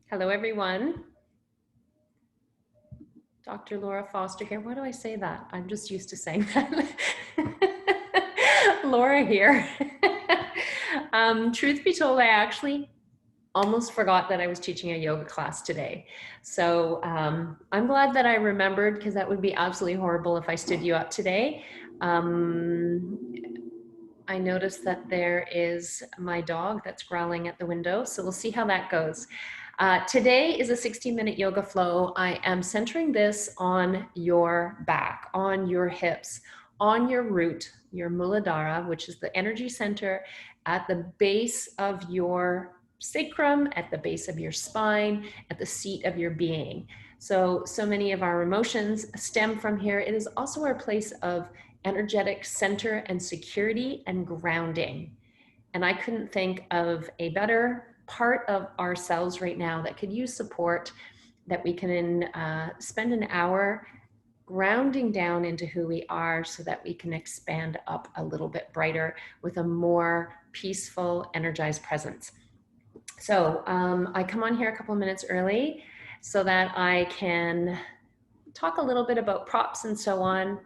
Hello, everyone. Dr. Laura Foster here. Why do I say that? I'm just used to saying that. Laura here. Truth be told, I actually almost forgot that I was teaching a yoga class today. So I'm glad that I remembered, because that would be absolutely horrible if I stood you up today. I noticed that there is my dog that's growling at the window, so we'll see how that goes. Today is a 60-minute yoga flow. I am centering this on your back, on your hips, on your root, your Muladhara, which is the energy center at the base of your sacrum, at the base of your spine, at the seat of your being. So many of our emotions stem from here. It is also our place of energetic center and security and grounding. And I couldn't think of a better part of ourselves right now that could use support, that we can spend an hour grounding down into who we are so that we can expand up a little bit brighter with a more peaceful, energized presence. So I come on here a couple of minutes early so that I can talk a little bit about props and so on.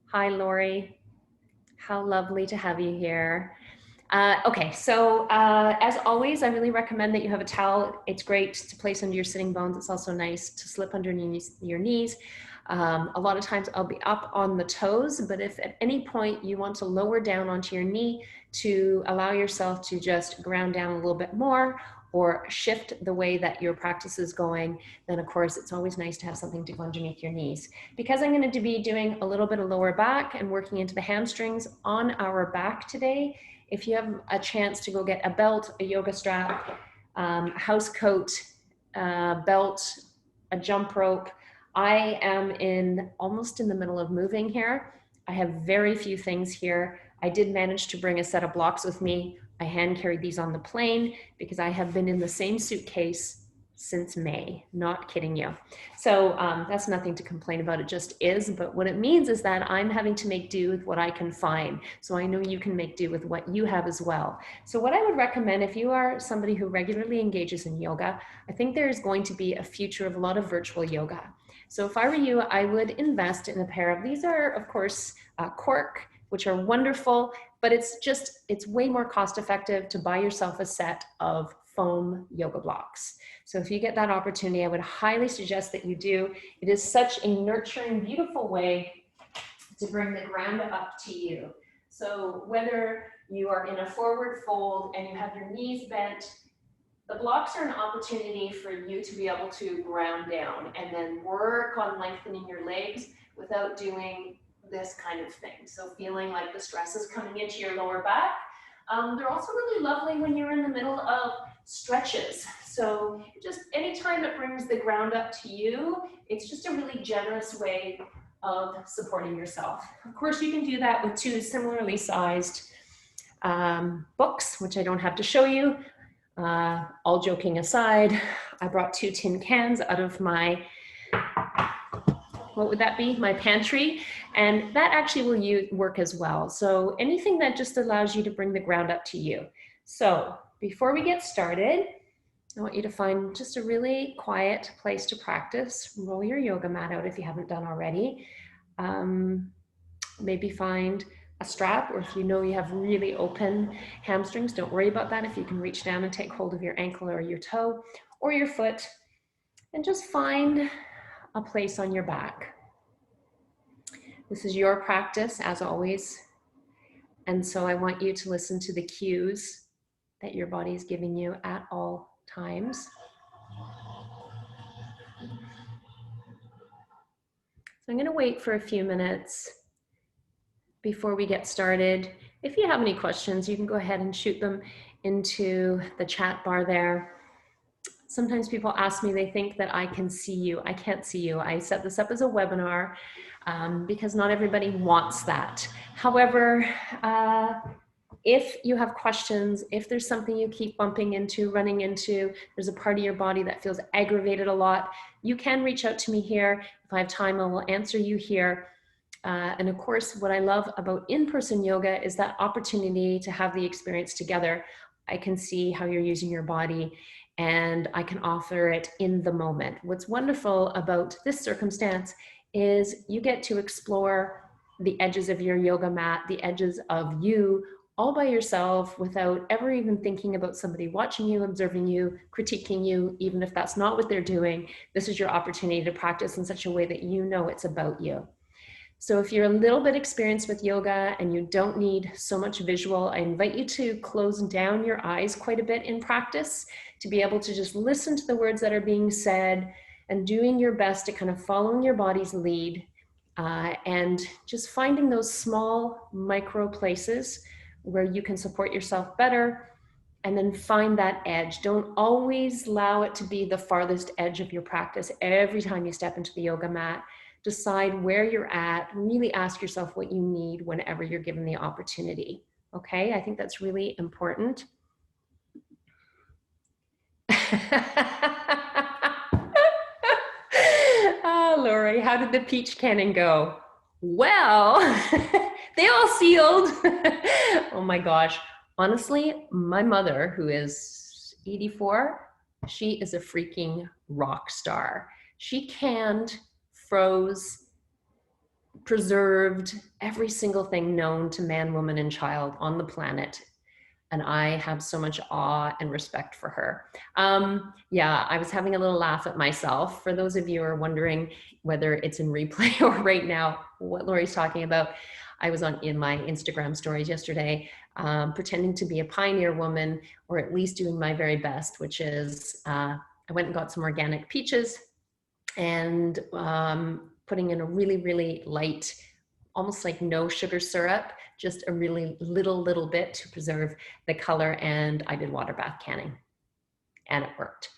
Hi, Lori. How lovely to have you here. Okay, so as always, I really recommend that you have a towel. It's great to place under your sitting bones. It's also nice to slip underneath your knees. A lot of times I'll be up on the toes, but if at any point you want to lower down onto your knee to allow yourself to just ground down a little bit more, or shift the way that your practice is going, then of course it's always nice to have something to go underneath your knees. Because I'm going to be doing a little bit of lower back and working into the hamstrings on our back today, if you have a chance to go get a belt, a yoga strap, house coat, belt, a jump rope. I am almost in the middle of moving here. I have very few things here. I did manage to bring a set of blocks with me. I hand carried these on the plane because I have been in the same suitcase since May, not kidding you. So that's nothing to complain about, it just is. But what it means is that I'm having to make do with what I can find. So I know you can make do with what you have as well. So what I would recommend, if you are somebody who regularly engages in yoga, I think there is going to be a future of a lot of virtual yoga. So if I were you, I would invest in a pair of, these are of course cork, which are wonderful, but it's way more cost effective to buy yourself a set of foam yoga blocks. So if you get that opportunity, I would highly suggest that you do. It is such a nurturing, beautiful way to bring the ground up to you. So whether you are in a forward fold and you have your knees bent, the blocks are an opportunity for you to be able to ground down and then work on lengthening your legs without doing this kind of thing. So feeling like the stress is coming into your lower back. They're also really lovely when you're in the middle of stretches. So just anytime it brings the ground up to you, it's just a really generous way of supporting yourself. Of course, you can do that with two similarly sized books, which I don't have to show you. All joking aside, I brought 2 tin cans out of my, what would that be? My pantry. And that actually will work as well. So anything that just allows you to bring the ground up to you. So before we get started, I want you to find just a really quiet place to practice. Roll your yoga mat out if you haven't done already. Maybe find a strap, or if you know you have really open hamstrings, don't worry about that. If you can reach down and take hold of your ankle or your toe or your foot, and just find a place on your back. This is your practice, as always. And so I want you to listen to the cues that your body is giving you at all times. So I'm going to wait for a few minutes before we get started. If you have any questions, you can go ahead and shoot them into the chat bar there. Sometimes people ask me, they think that I can see you. I can't see you. I set this up as a webinar because not everybody wants that. However, if you have questions, if there's something you keep bumping into, running into, there's a part of your body that feels aggravated a lot, you can reach out to me here. If I have time, I will answer you here. And of course, what I love about in-person yoga is that opportunity to have the experience together. I can see how you're using your body, and I can offer it in the moment. What's wonderful about this circumstance is you get to explore the edges of your yoga mat, the edges of you, all by yourself without ever even thinking about somebody watching you, observing you, critiquing you, even if that's not what they're doing. This is your opportunity to practice in such a way that you know it's about you. So if you're a little bit experienced with yoga and you don't need so much visual, I invite you to close down your eyes quite a bit in practice to be able to just listen to the words that are being said and doing your best to kind of following your body's lead, and just finding those small micro places where you can support yourself better, and then find that edge. Don't always allow it to be the farthest edge of your practice every time you step into the yoga mat. Decide where you're at, really ask yourself what you need whenever you're given the opportunity. Okay, I think that's really important. Oh, Lori, how did the peach cannon go? Well, they all sealed. Oh my gosh. Honestly, my mother, who is 84, she is a freaking rock star. She canned, froze, preserved every single thing known to man, woman, and child on the planet. And I have so much awe and respect for her. Yeah, I was having a little laugh at myself. For those of you who are wondering whether it's in replay or right now, what Lori's talking about, I was in my Instagram stories yesterday, pretending to be a pioneer woman, or at least doing my very best, which is I went and got some organic peaches and putting in a really, really light, almost like no sugar syrup, just a really little bit to preserve the color. And I did water bath canning and it worked.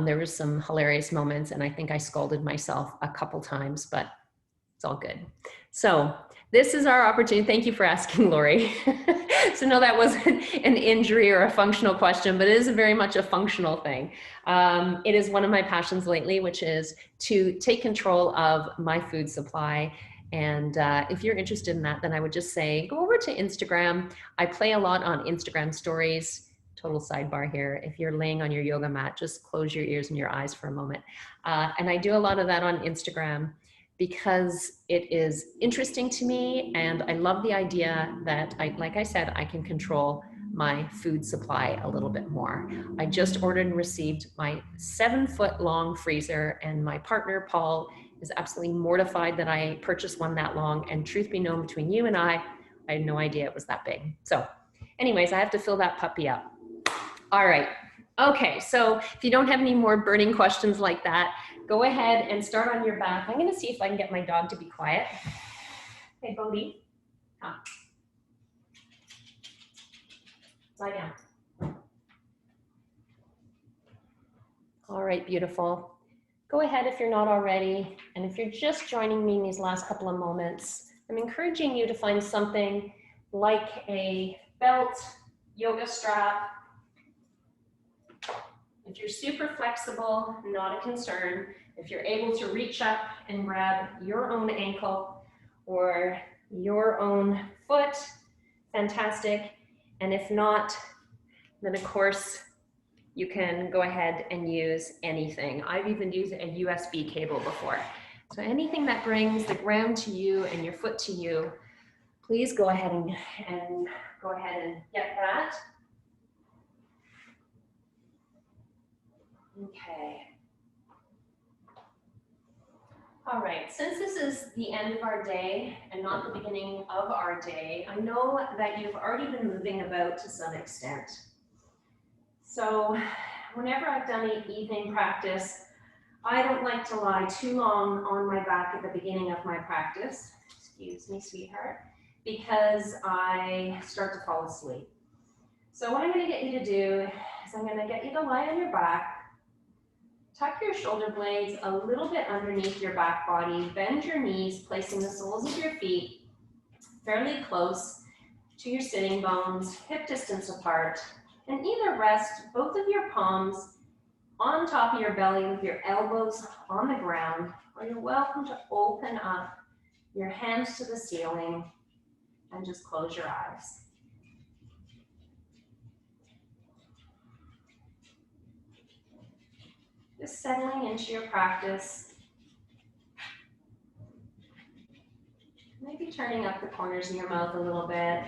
There were some hilarious moments and I think I scolded myself a couple times, but it's all good. So this is our opportunity. Thank you for asking, Lori. So no, that wasn't an injury or a functional question, but it is very much a functional thing. It is one of my passions lately, which is to take control of my food supply. And if you're interested in that, then I would just say, go over to Instagram. I play a lot on Instagram stories. Total sidebar here. If you're laying on your yoga mat, just close your ears and your eyes for a moment. And I do a lot of that on Instagram because it is interesting to me. And I love the idea that, like I said, I can control my food supply a little bit more. I just ordered and received my 7-foot long freezer, and my partner, Paul, is absolutely mortified that I purchased one that long. And truth be known, between you and I had no idea it was that big. So anyways, I have to fill that puppy up. All right. Okay, so if you don't have any more burning questions like that, go ahead and start on your back. I'm gonna see if I can get my dog to be quiet. Hey, Bodhi, come. Lie down. All right, beautiful. Go ahead if you're not already, and if you're just joining me in these last couple of moments, I'm encouraging you to find something like a belt, yoga strap. If you're super flexible, not a concern. If you're able to reach up and grab your own ankle or your own foot, fantastic. And if not, then of course, you can go ahead and use anything. I've even used a USB cable before. So anything that brings the ground to you and your foot to you, please go ahead and get that. Okay. All right, since this is the end of our day and not the beginning of our day, I know that you've already been moving about to some extent. So whenever I've done an evening practice, I don't like to lie too long on my back at the beginning of my practice. Excuse me, sweetheart, because I start to fall asleep. So what I'm going to get you to do is I'm going to get you to lie on your back. Tuck your shoulder blades a little bit underneath your back body. Bend your knees, placing the soles of your feet fairly close to your sitting bones, hip distance apart. And either rest both of your palms on top of your belly with your elbows on the ground, or you're welcome to open up your hands to the ceiling and just close your eyes. Just settling into your practice. Maybe turning up the corners of your mouth a little bit.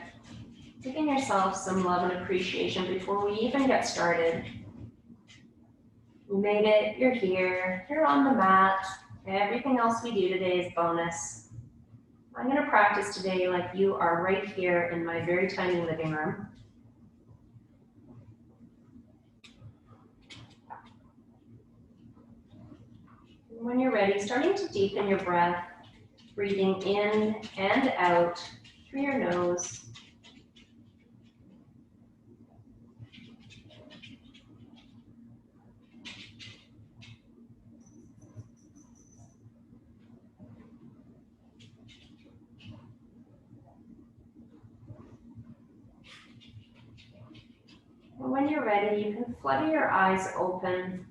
Giving yourself some love and appreciation before we even get started. You made it, you're here, you're on the mat. Everything else we do today is bonus. I'm going to practice today like you are right here in my very tiny living room. When you're ready, starting to deepen your breath, breathing in and out through your nose. And when you're ready, you can flutter your eyes open.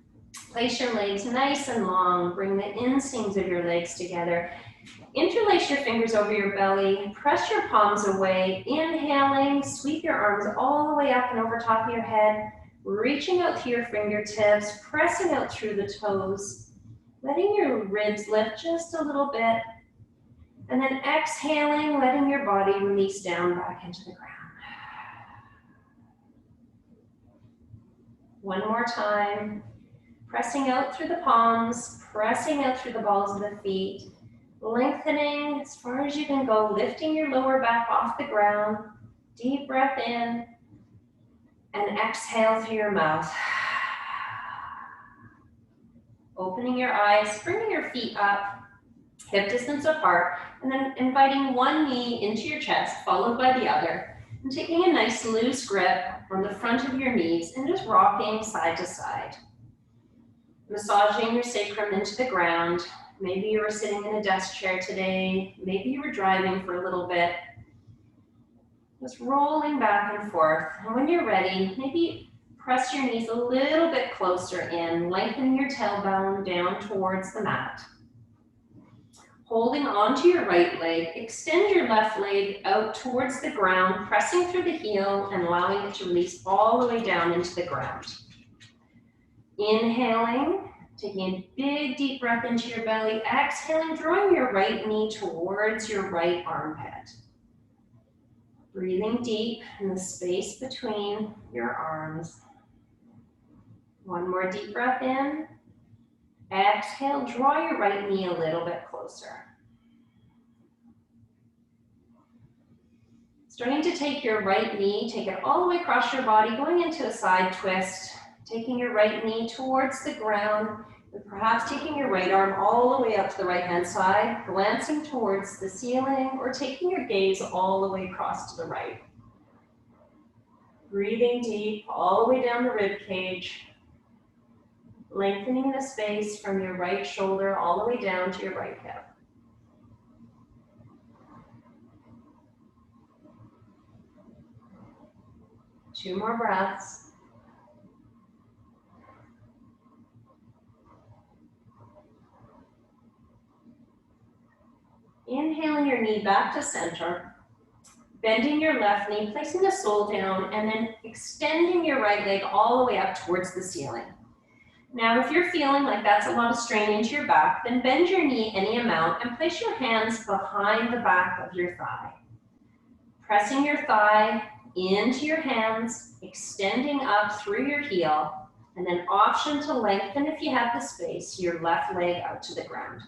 Place your legs nice and long. Bring the inseams of your legs together. Interlace your fingers over your belly. Press your palms away. Inhaling, sweep your arms all the way up and over top of your head. Reaching out through your fingertips, pressing out through the toes. Letting your ribs lift just a little bit. And then exhaling, letting your body release down back into the ground. One more time. Pressing out through the palms, pressing out through the balls of the feet, lengthening as far as you can go, lifting your lower back off the ground. Deep breath in and exhale through your mouth. Opening your eyes, bringing your feet up, hip distance apart, and then inviting one knee into your chest, followed by the other, and taking a nice loose grip on the front of your knees and just rocking side to side. Massaging your sacrum into the ground. Maybe you were sitting in a desk chair today. Maybe you were driving for a little bit. Just rolling back and forth. And when you're ready, maybe press your knees a little bit closer in, lengthening your tailbone down towards the mat. Holding onto your right leg, extend your left leg out towards the ground, pressing through the heel and allowing it to release all the way down into the ground. Inhaling, taking a big deep breath into your belly. Exhaling, drawing your right knee towards your right armpit. Breathing deep in the space between your arms. One more deep breath in. Exhale, draw your right knee a little bit closer. Starting to take your right knee, take it all the way across your body, going into a side twist. Taking your right knee towards the ground, and perhaps taking your right arm all the way up to the right-hand side, glancing towards the ceiling, or taking your gaze all the way across to the right. Breathing deep all the way down the rib cage, lengthening the space from your right shoulder all the way down to your right hip. Two more breaths. Inhaling your knee back to center, bending your left knee, placing the sole down, and then extending your right leg all the way up towards the ceiling. Now, if you're feeling like that's a lot of strain into your back, then bend your knee any amount and place your hands behind the back of your thigh. Pressing your thigh into your hands, extending up through your heel, and then option to lengthen if you have the space, your left leg out to the ground.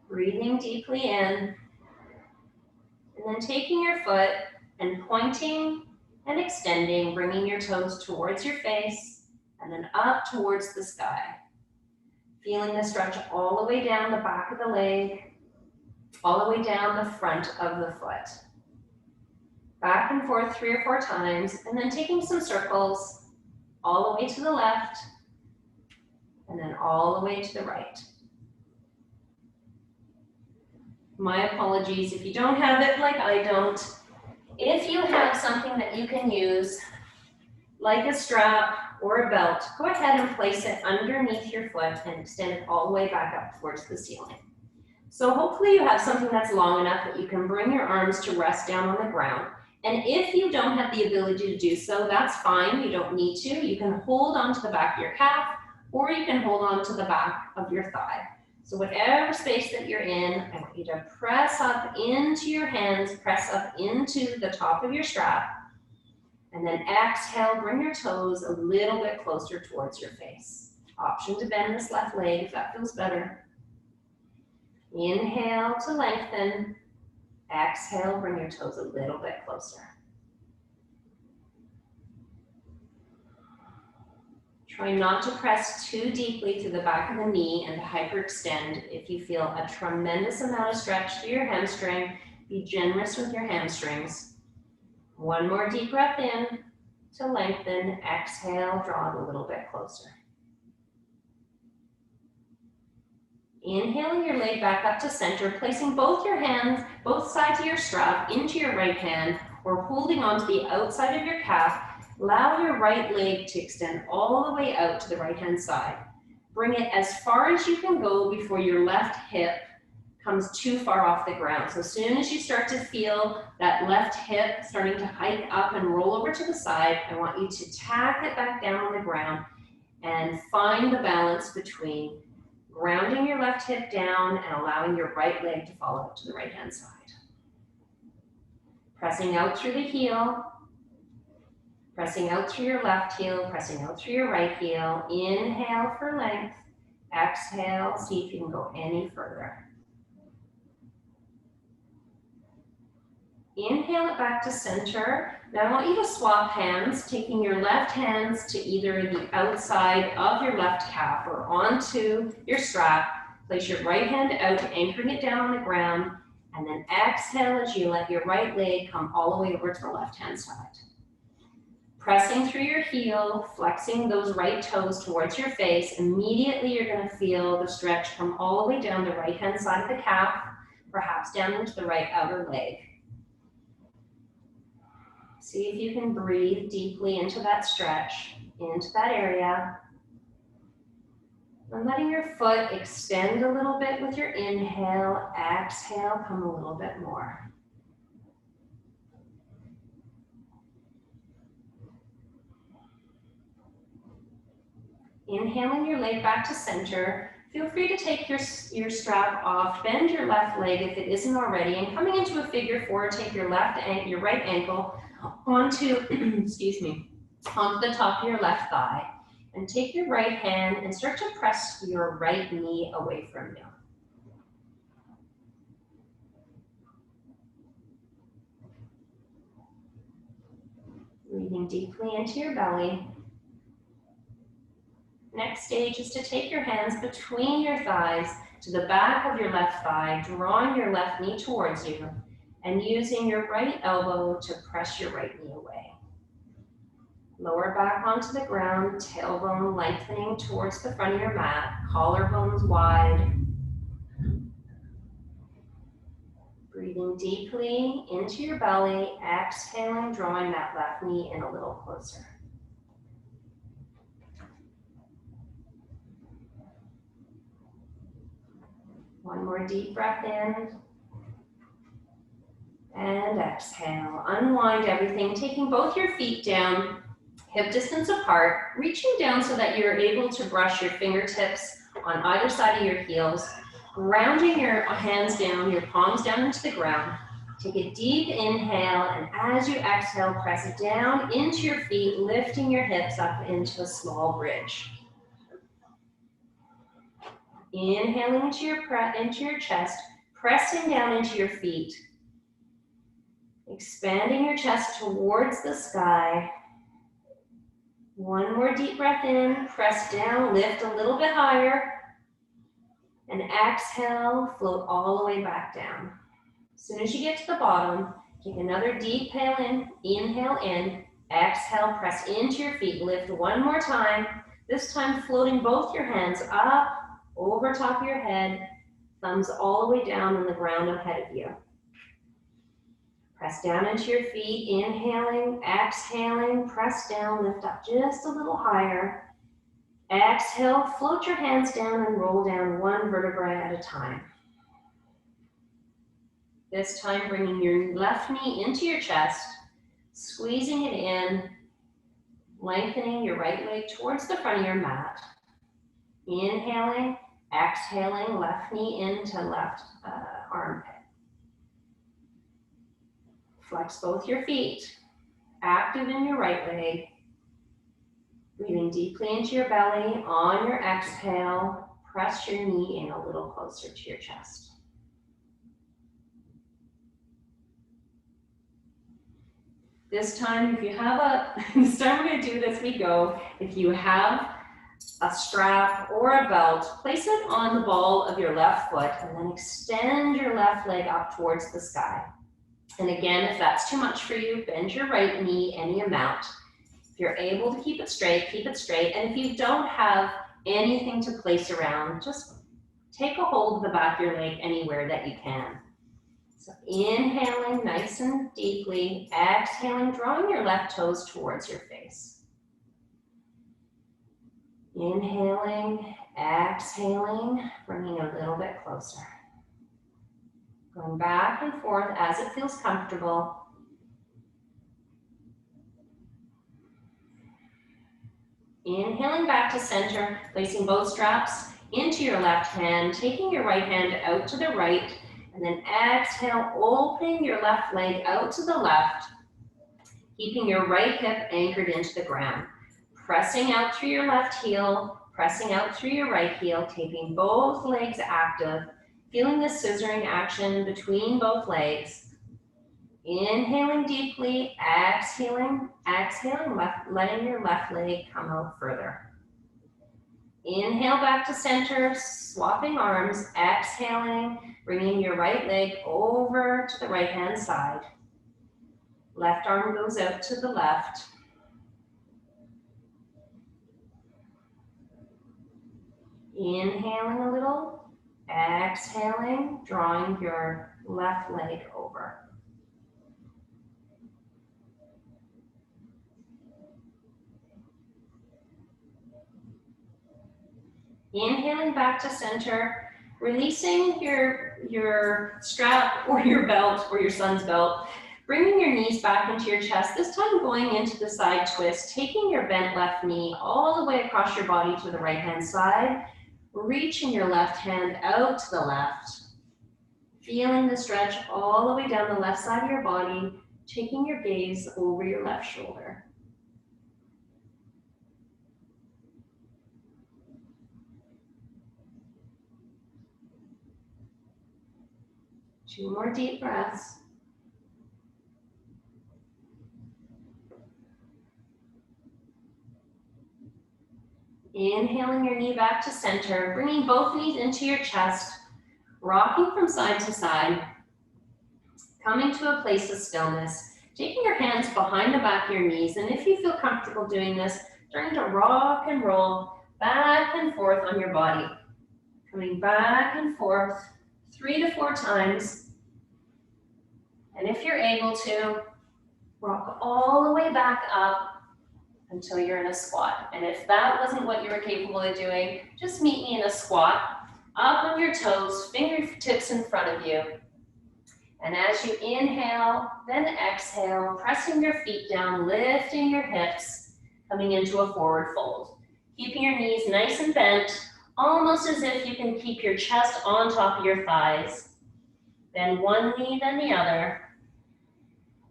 Breathing deeply in, and then taking your foot and pointing and extending, bringing your toes towards your face, and then up towards the sky. Feeling the stretch all the way down the back of the leg, all the way down the front of the foot. Back and forth 3 or 4 times, and then taking some circles all the way to the left, and then all the way to the right. My apologies if you don't have it like I don't. If you have something that you can use, like a strap or a belt, go ahead and place it underneath your foot and extend it all the way back up towards the ceiling. So hopefully you have something that's long enough that you can bring your arms to rest down on the ground. And if you don't have the ability to do so, that's fine. You don't need to. You can hold onto the back of your calf or you can hold on to the back of your thigh. So whatever space that you're in, I want you to press up into your hands, press up into the top of your strap, and then exhale, bring your toes a little bit closer towards your face. Option to bend this left leg if that feels better. Inhale to lengthen. Exhale, bring your toes a little bit closer. Try not to press too deeply to the back of the knee and to hyperextend. If you feel a tremendous amount of stretch through your hamstring, be generous with your hamstrings. One more deep breath in to lengthen. Exhale, draw it a little bit closer. Inhaling your leg back up to center, placing both your hands, both sides of your strap into your right hand, or holding onto the outside of your calf. Allow your right leg to extend all the way out to the right-hand side. Bring it as far as you can go before your left hip comes too far off the ground. So as soon as you start to feel that left hip starting to hike up and roll over to the side, I want you to tack it back down on the ground and find the balance between grounding your left hip down and allowing your right leg to fall out to the right-hand side. Pressing out through the heel, pressing out through your left heel, pressing out through your right heel. Inhale for length. Exhale, see if you can go any further. Inhale it back to center. Now I want you to swap hands, taking your left hands to either the outside of your left calf or onto your strap. Place your right hand out, anchoring it down on the ground, and then exhale as you let your right leg come all the way over to the left-hand side. Pressing through your heel, flexing those right toes towards your face. Immediately you're going to feel the stretch come all the way down the right-hand side of the calf, perhaps down into the right outer leg. See if you can breathe deeply into that stretch, into that area. And letting your foot extend a little bit with your inhale. Exhale, come a little bit more. Inhaling your leg back to center. Feel free to take your strap off. Bend your left leg if it isn't already. And coming into a figure four, take your your right ankle onto, excuse me, onto the top of your left thigh. And take your right hand and start to press your right knee away from you. Breathing deeply into your belly. Next stage is to take your hands between your thighs to the back of your left thigh, drawing your left knee towards you and using your right elbow to press your right knee away. Lower back onto the ground, tailbone lengthening towards the front of your mat, collarbones wide. Breathing deeply into your belly, exhaling, drawing that left knee in a little closer. One more deep breath in. And exhale. Unwind everything, taking both your feet down, hip distance apart, reaching down so that you're able to brush your fingertips on either side of your heels, grounding your hands down, your palms down into the ground. Take a deep inhale, and as you exhale, press it down into your feet, lifting your hips up into a small bridge. Inhaling into your chest, pressing down into your feet. Expanding your chest towards the sky. One more deep breath in, press down, lift a little bit higher. And exhale, float all the way back down. As soon as you get to the bottom, take another deep inhale in, exhale, press into your feet, lift one more time. This time floating both your hands up, over top of your head, thumbs all the way down on the ground ahead of you. Press down into your feet, inhaling, exhaling, press down, lift up just a little higher. Exhale, float your hands down and roll down one vertebrae at a time. This time bringing your left knee into your chest, squeezing it in, lengthening your right leg towards the front of your mat. Inhaling, exhaling, left knee into left armpit. Flex both your feet, active in your right leg. Breathing deeply into your belly. On your exhale, press your knee in a little closer to your chest. This time, if you have this time we're going to do it as we go. If you have a strap or a belt, place it on the ball of your left foot and then extend your left leg up towards the sky. And again, if that's too much for you, bend your right knee any amount. If you're able to keep it straight, keep it straight. And if you don't have anything to place around, just take a hold of the back of your leg anywhere that you can. So inhaling nice and deeply, exhaling, drawing your left toes towards your face. Inhaling, exhaling, bringing a little bit closer. Going back and forth as it feels comfortable. Inhaling back to center, placing both straps into your left hand, taking your right hand out to the right, and then exhale, opening your left leg out to the left, keeping your right hip anchored into the ground. Pressing out through your left heel, pressing out through your right heel, keeping both legs active, feeling the scissoring action between both legs. Inhaling deeply, exhaling, letting your left leg come out further. Inhale back to center, swapping arms, exhaling, bringing your right leg over to the right hand side. Left arm goes out to the left. Inhaling a little, exhaling, drawing your left leg over. Inhaling back to center, releasing your strap or your belt or your son's belt, bringing your knees back into your chest, this time going into the side twist, taking your bent left knee all the way across your body to the right hand side, reaching your left hand out to the left, feeling the stretch all the way down the left side of your body, taking your gaze over your left shoulder. Two more deep breaths. Inhaling your knee back to center, bringing both knees into your chest, rocking from side to side, coming to a place of stillness, taking your hands behind the back of your knees, and if you feel comfortable doing this, starting to rock and roll back and forth on your body. Coming back and forth 3 to 4 times. And if you're able to, rock all the way back up until you're in a squat. And if that wasn't what you were capable of doing, just meet me in a squat, up on your toes, fingertips in front of you. And as you inhale, then exhale, pressing your feet down, lifting your hips, coming into a forward fold. Keeping your knees nice and bent, almost as if you can keep your chest on top of your thighs. Then one knee, then the other.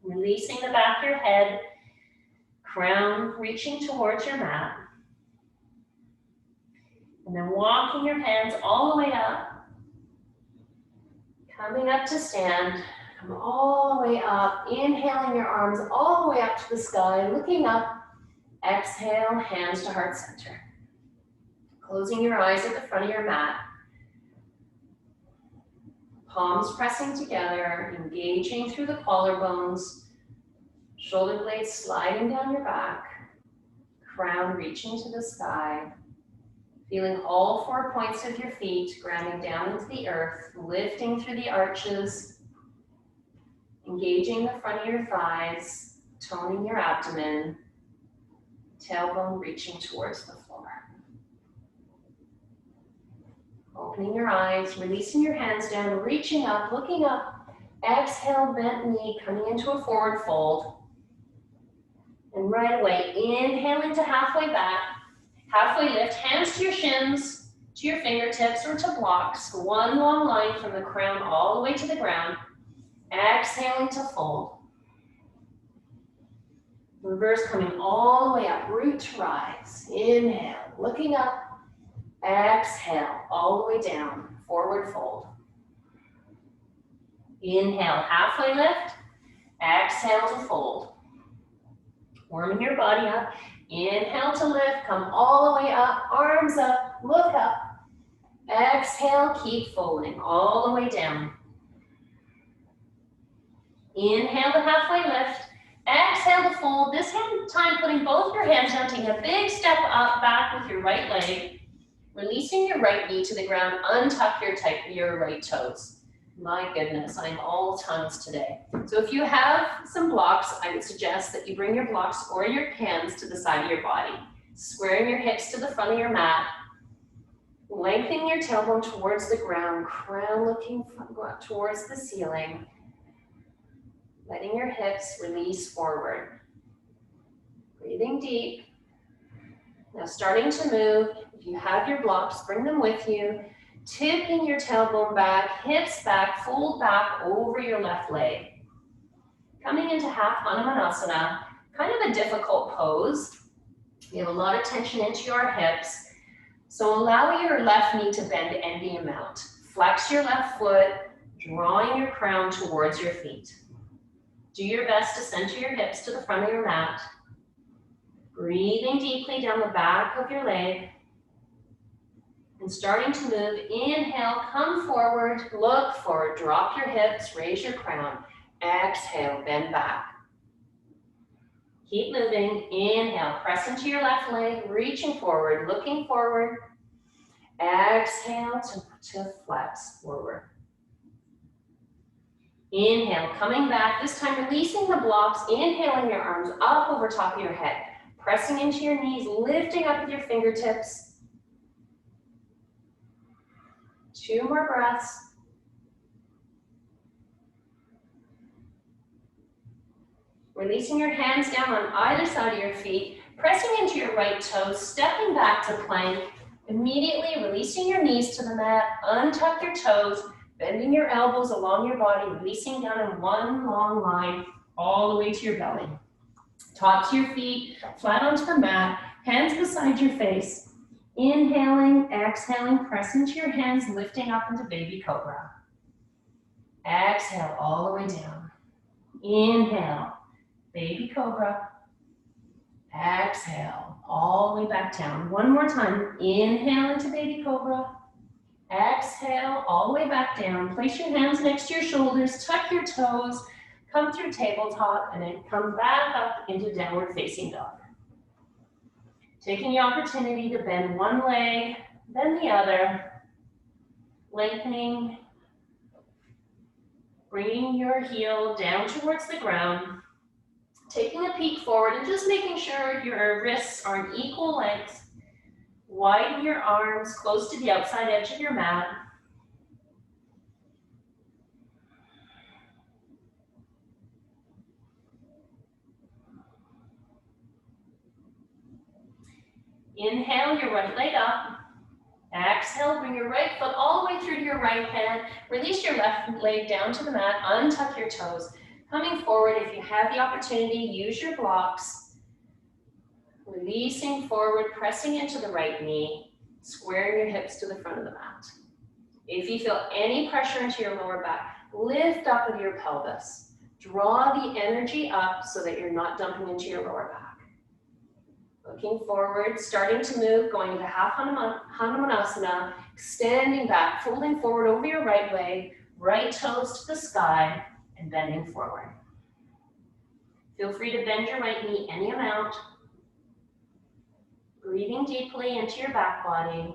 Releasing the back of your head, crown reaching towards your mat. And then walking your hands all the way up. Coming up to stand. Come all the way up. Inhaling your arms all the way up to the sky, looking up. Exhale, hands to heart center. Closing your eyes at the front of your mat. Palms pressing together, engaging through the collarbones. Shoulder blades sliding down your back. Crown reaching to the sky. Feeling all 4 points of your feet grounding down into the earth, lifting through the arches. Engaging the front of your thighs, toning your abdomen. Tailbone reaching towards the floor. Opening your eyes, releasing your hands down, reaching up, looking up. Exhale, bent knee, coming into a forward fold. And right away, inhaling to halfway back, halfway lift, hands to your shins. to your fingertips or to blocks. One long line from the crown all the way to the ground. Exhaling to fold. Reverse coming all the way up, root to rise. Inhale, looking up. Exhale, all the way down, forward fold. Inhale, halfway lift. Exhale to fold. Warming your body up. Inhale to lift, come all the way up, arms up, look up. Exhale, keep folding all the way down. Inhale to halfway lift. Exhale to fold. This time putting both your hands down, taking a big step up, back with your right leg. Releasing your right knee to the ground, untuck your right toes. My goodness, I'm all tongues today. So if you have some blocks, I would suggest that you bring your blocks or your hands to the side of your body. Squaring your hips to the front of your mat. Lengthening your tailbone towards the ground, crown looking towards the ceiling. Letting your hips release forward. Breathing deep. Now starting to move. If you have your blocks, bring them with you. Tipping your tailbone back, hips back, fold back over your left leg. Coming into half Hanumanasana, kind of a difficult pose. You have a lot of tension into your hips. So allow your left knee to bend any amount. Flex your left foot, drawing your crown towards your feet. Do your best to center your hips to the front of your mat. Breathing deeply down the back of your leg. And starting to move, inhale, come forward, look forward, drop your hips, raise your crown. Exhale, bend back. Keep moving, inhale, press into your left leg, reaching forward, looking forward. Exhale to flex forward. Inhale, coming back, this time releasing the blocks, inhaling your arms up over top of your head. Pressing into your knees, lifting up with your fingertips. 2 more breaths. Releasing your hands down on either side of your feet, pressing into your right toes, stepping back to plank, immediately releasing your knees to the mat, untuck your toes, bending your elbows along your body, releasing down in one long line all the way to your belly. Tops of your feet, flat onto the mat, hands beside your face. Inhaling, exhaling, press into your hands, lifting up into baby cobra. Exhale all the way down. Inhale, baby cobra. Exhale all the way back down. One more time. Inhale into baby cobra. Exhale all the way back down. Place your hands next to your shoulders, tuck your toes, come through tabletop, and then come back up into downward facing dog. Taking the opportunity to bend one leg, then the other, lengthening, bringing your heel down towards the ground, taking a peek forward and just making sure your wrists are in equal length. Widen your arms close to the outside edge of your mat. Inhale your right leg up. Exhale, bring your right foot all the way through to your right hand. Release your left leg down to the mat. Untuck your toes. Coming forward, if you have the opportunity, use your blocks. Releasing forward, pressing into the right knee. Squaring your hips to the front of the mat. If you feel any pressure into your lower back, lift up with your pelvis. Draw the energy up so that you're not dumping into your lower back. Looking forward, starting to move, going into half Hanumanasana, extending back, folding forward over your right leg, right toes to the sky, and bending forward. Feel free to bend your right knee any amount. Breathing deeply into your back body.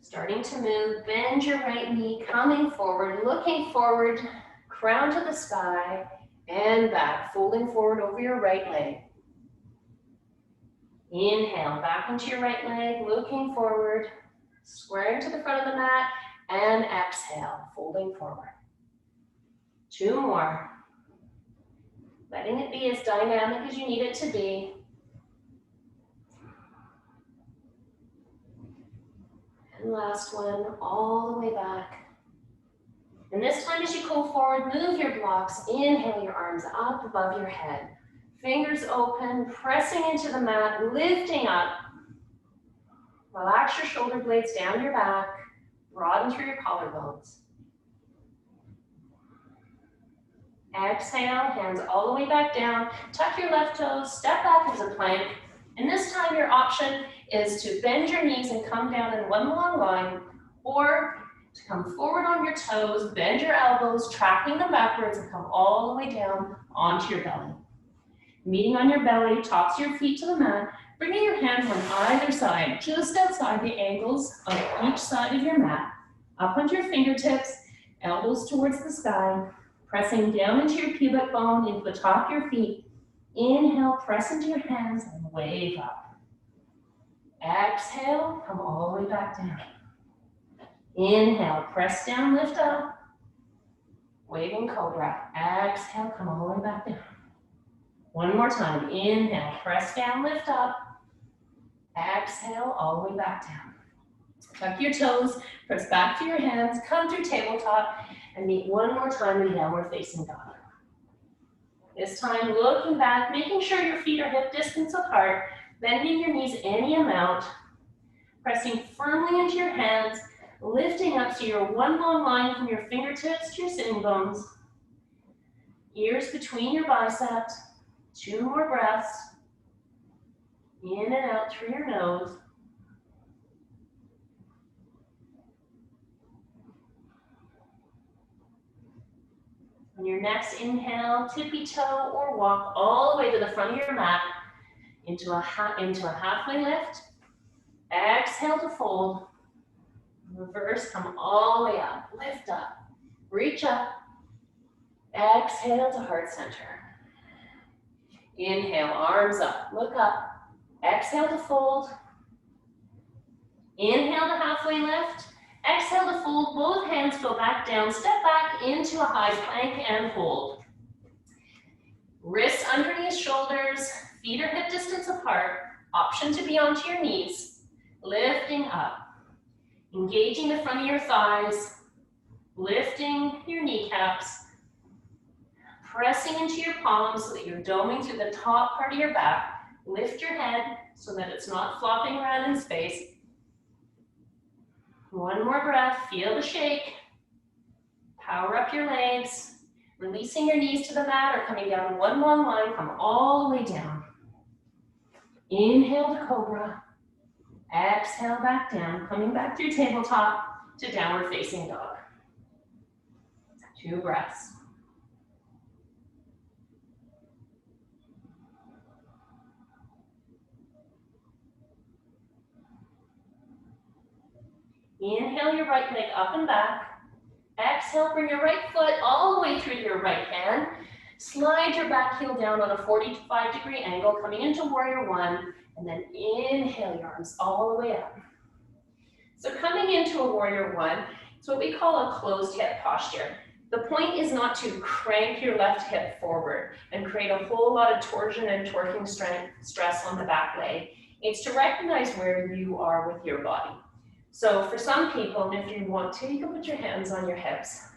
Starting to move, bend your right knee, coming forward, looking forward, crown to the sky, and back, folding forward over your right leg. Inhale, back into your right leg, looking forward, squaring to the front of the mat, and exhale, folding forward. 2 more. letting it be as dynamic as you need it to be. And last one, all the way back. And this time as you go forward, move your blocks. Inhale your arms up above your head. Fingers open, pressing into the mat, lifting up. Relax your shoulder blades down your back. Broaden through your collarbones. Exhale, hands all the way back down. Tuck your left toes, step back into plank. And this time your option is to bend your knees and come down in one long line, or to come forward on your toes, bend your elbows, tracking them backwards, and come all the way down onto your belly. Meeting on your belly, tops of your feet to the mat, bringing your hands on either side, just outside the ankles of each side of your mat. Up onto your fingertips, elbows towards the sky, pressing down into your pubic bone, into the top of your feet. Inhale, press into your hands and wave up. Exhale, come all the way back down. Inhale, press down, lift up. Waving cobra. Exhale, come all the way back down. One more time. Inhale, press down, lift up. Exhale, all the way back down. Tuck your toes, press back to your hands, come through tabletop, and meet one more time in downward facing dog. This time, looking back, making sure your feet are hip distance apart, bending your knees any amount, pressing firmly into your hands, lifting up so you're one long line from your fingertips to your sitting bones. Ears between your biceps. 2 more breaths. In and out through your nose. On your next inhale, tippy toe or walk all the way to the front of your mat into a halfway lift. Exhale to fold. Reverse, come all the way up. Lift up. Reach up. Exhale to heart center. Inhale, arms up. Look up. Exhale to fold. Inhale to halfway lift. Exhale to fold. Both hands go back down. Step back into a high plank and hold. Wrists underneath shoulders. Feet are hip distance apart. Option to be onto your knees. Lifting up. Engaging the front of your thighs. Lifting your kneecaps. Pressing into your palms so that you're doming through the top part of your back. Lift your head so that it's not flopping around in space. One more breath, feel the shake. Power up your legs. Releasing your knees to the mat or coming down one long line, come all the way down. Inhale to cobra. Exhale back down, coming back through tabletop to downward facing dog. 2 breaths. Inhale your right leg up and back. Exhale, bring your right foot all the way through your right hand. Slide your back heel down on a 45-degree angle, coming into warrior 1, and then inhale your arms all the way up. So coming into a warrior 1, it's what we call a closed hip posture. The point is not to crank your left hip forward and create a whole lot of torsion and torquing stress on the back leg. It's to recognize where you are with your body. So for some people, and if you want to, you can put your hands on your hips.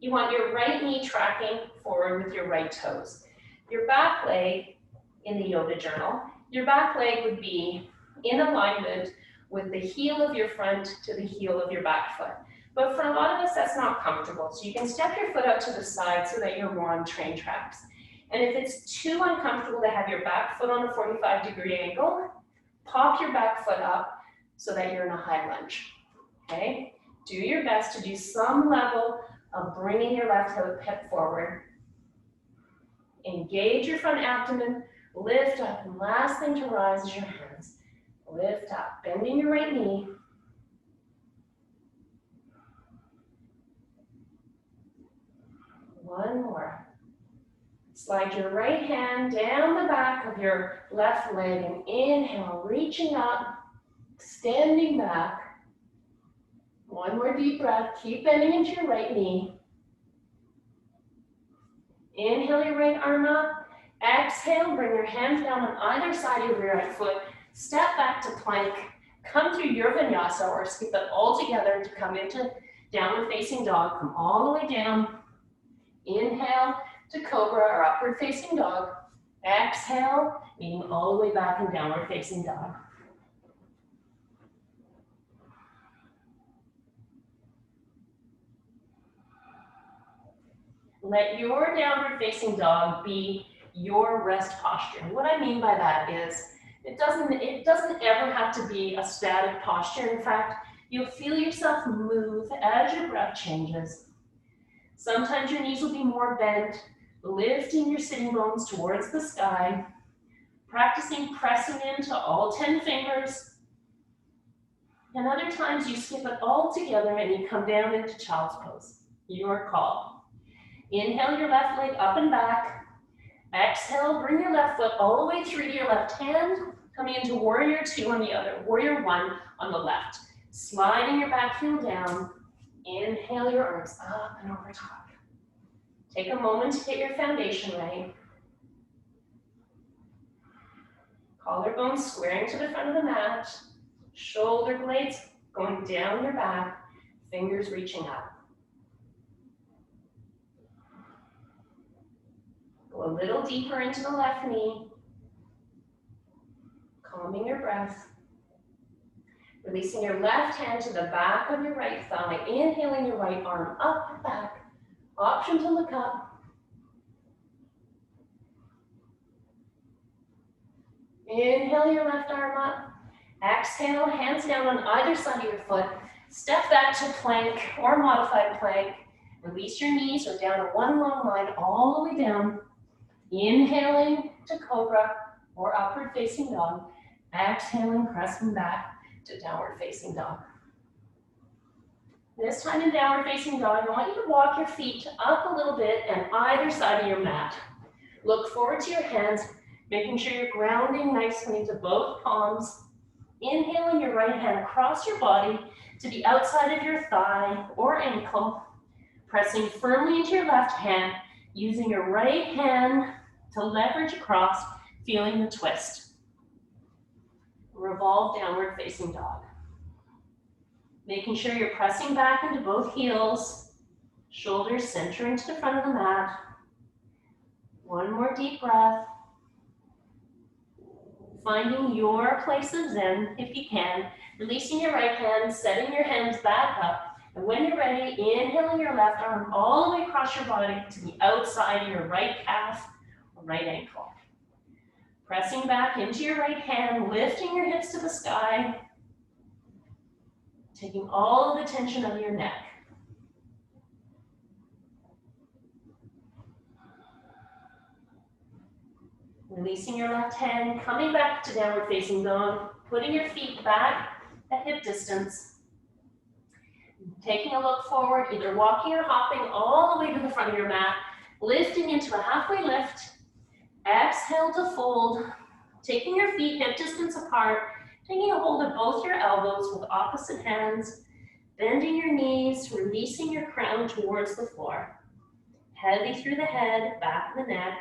You want your right knee tracking forward with your right toes. Your back leg, in the yoga journal, your back leg would be in alignment with the heel of your front to the heel of your back foot. But for a lot of us, that's not comfortable. So you can step your foot out to the side so that you're more on train tracks. And if it's too uncomfortable to have your back foot on a 45-degree angle, pop your back foot up so that you're in a high lunge, okay? Do your best to do some level of bringing your left hip forward. Engage your front abdomen, lift up, and last thing to rise is your hands. Lift up, bending your right knee. One more. Slide your right hand down the back of your left leg and inhale, reaching up. Standing back. One more deep breath. Keep bending into your right knee. Inhale your right arm up. Exhale, bring your hands down on either side of your right foot. Step back to plank. Come through your vinyasa or skip it all together to come into downward facing dog. Come all the way down. Inhale to cobra or upward facing dog. Exhale, meaning all the way back in downward facing dog. Let your downward facing dog be your rest posture. What I mean by that is it doesn't ever have to be a static posture. In fact, you'll feel yourself move as your breath changes. Sometimes your knees will be more bent, lifting your sitting bones towards the sky, practicing pressing into all 10 fingers. And other times you skip it all together and you come down into child's pose. Your call. Inhale your left leg up and back. Exhale, bring your left foot all the way through to your left hand, coming into warrior 2 on the other, warrior 1 on the left. Sliding your back heel down. Inhale your arms up and over top. Take a moment to get your foundation right. Collarbones squaring to the front of the mat. Shoulder blades going down your back. Fingers reaching up. Go a little deeper into the left knee. Calming your breath. Releasing your left hand to the back of your right thigh. Inhaling your right arm up and back. Option to look up. Inhale your left arm up. Exhale, hands down on either side of your foot. Step back to plank or modified plank. Release your knees or down a one long line all the way down. Inhaling to cobra or upward facing dog. Exhaling, pressing back to downward facing dog. This time in downward facing dog, I want you to walk your feet up a little bit and either side of your mat. Look forward to your hands, making sure you're grounding nicely into both palms. Inhaling your right hand across your body to the outside of your thigh or ankle. Pressing firmly into your left hand, using your right hand to leverage across, feeling the twist. Revolve downward facing dog. Making sure you're pressing back into both heels, shoulders centering to the front of the mat. One more deep breath. Finding your place of Zen, if you can. Releasing your right hand, setting your hands back up. And when you're ready, inhaling your left arm all the way across your body to the outside of your right calf or right ankle. Pressing back into your right hand, lifting your hips to the sky. Taking all of the tension of your neck. Releasing your left hand, coming back to downward facing dog, putting your feet back at hip distance. Taking a look forward, either walking or hopping all the way to the front of your mat, lifting into a halfway lift. Exhale to fold, taking your feet hip distance apart, taking a hold of both your elbows with opposite hands, bending your knees, releasing your crown towards the floor. Heavy through the head, back of the neck.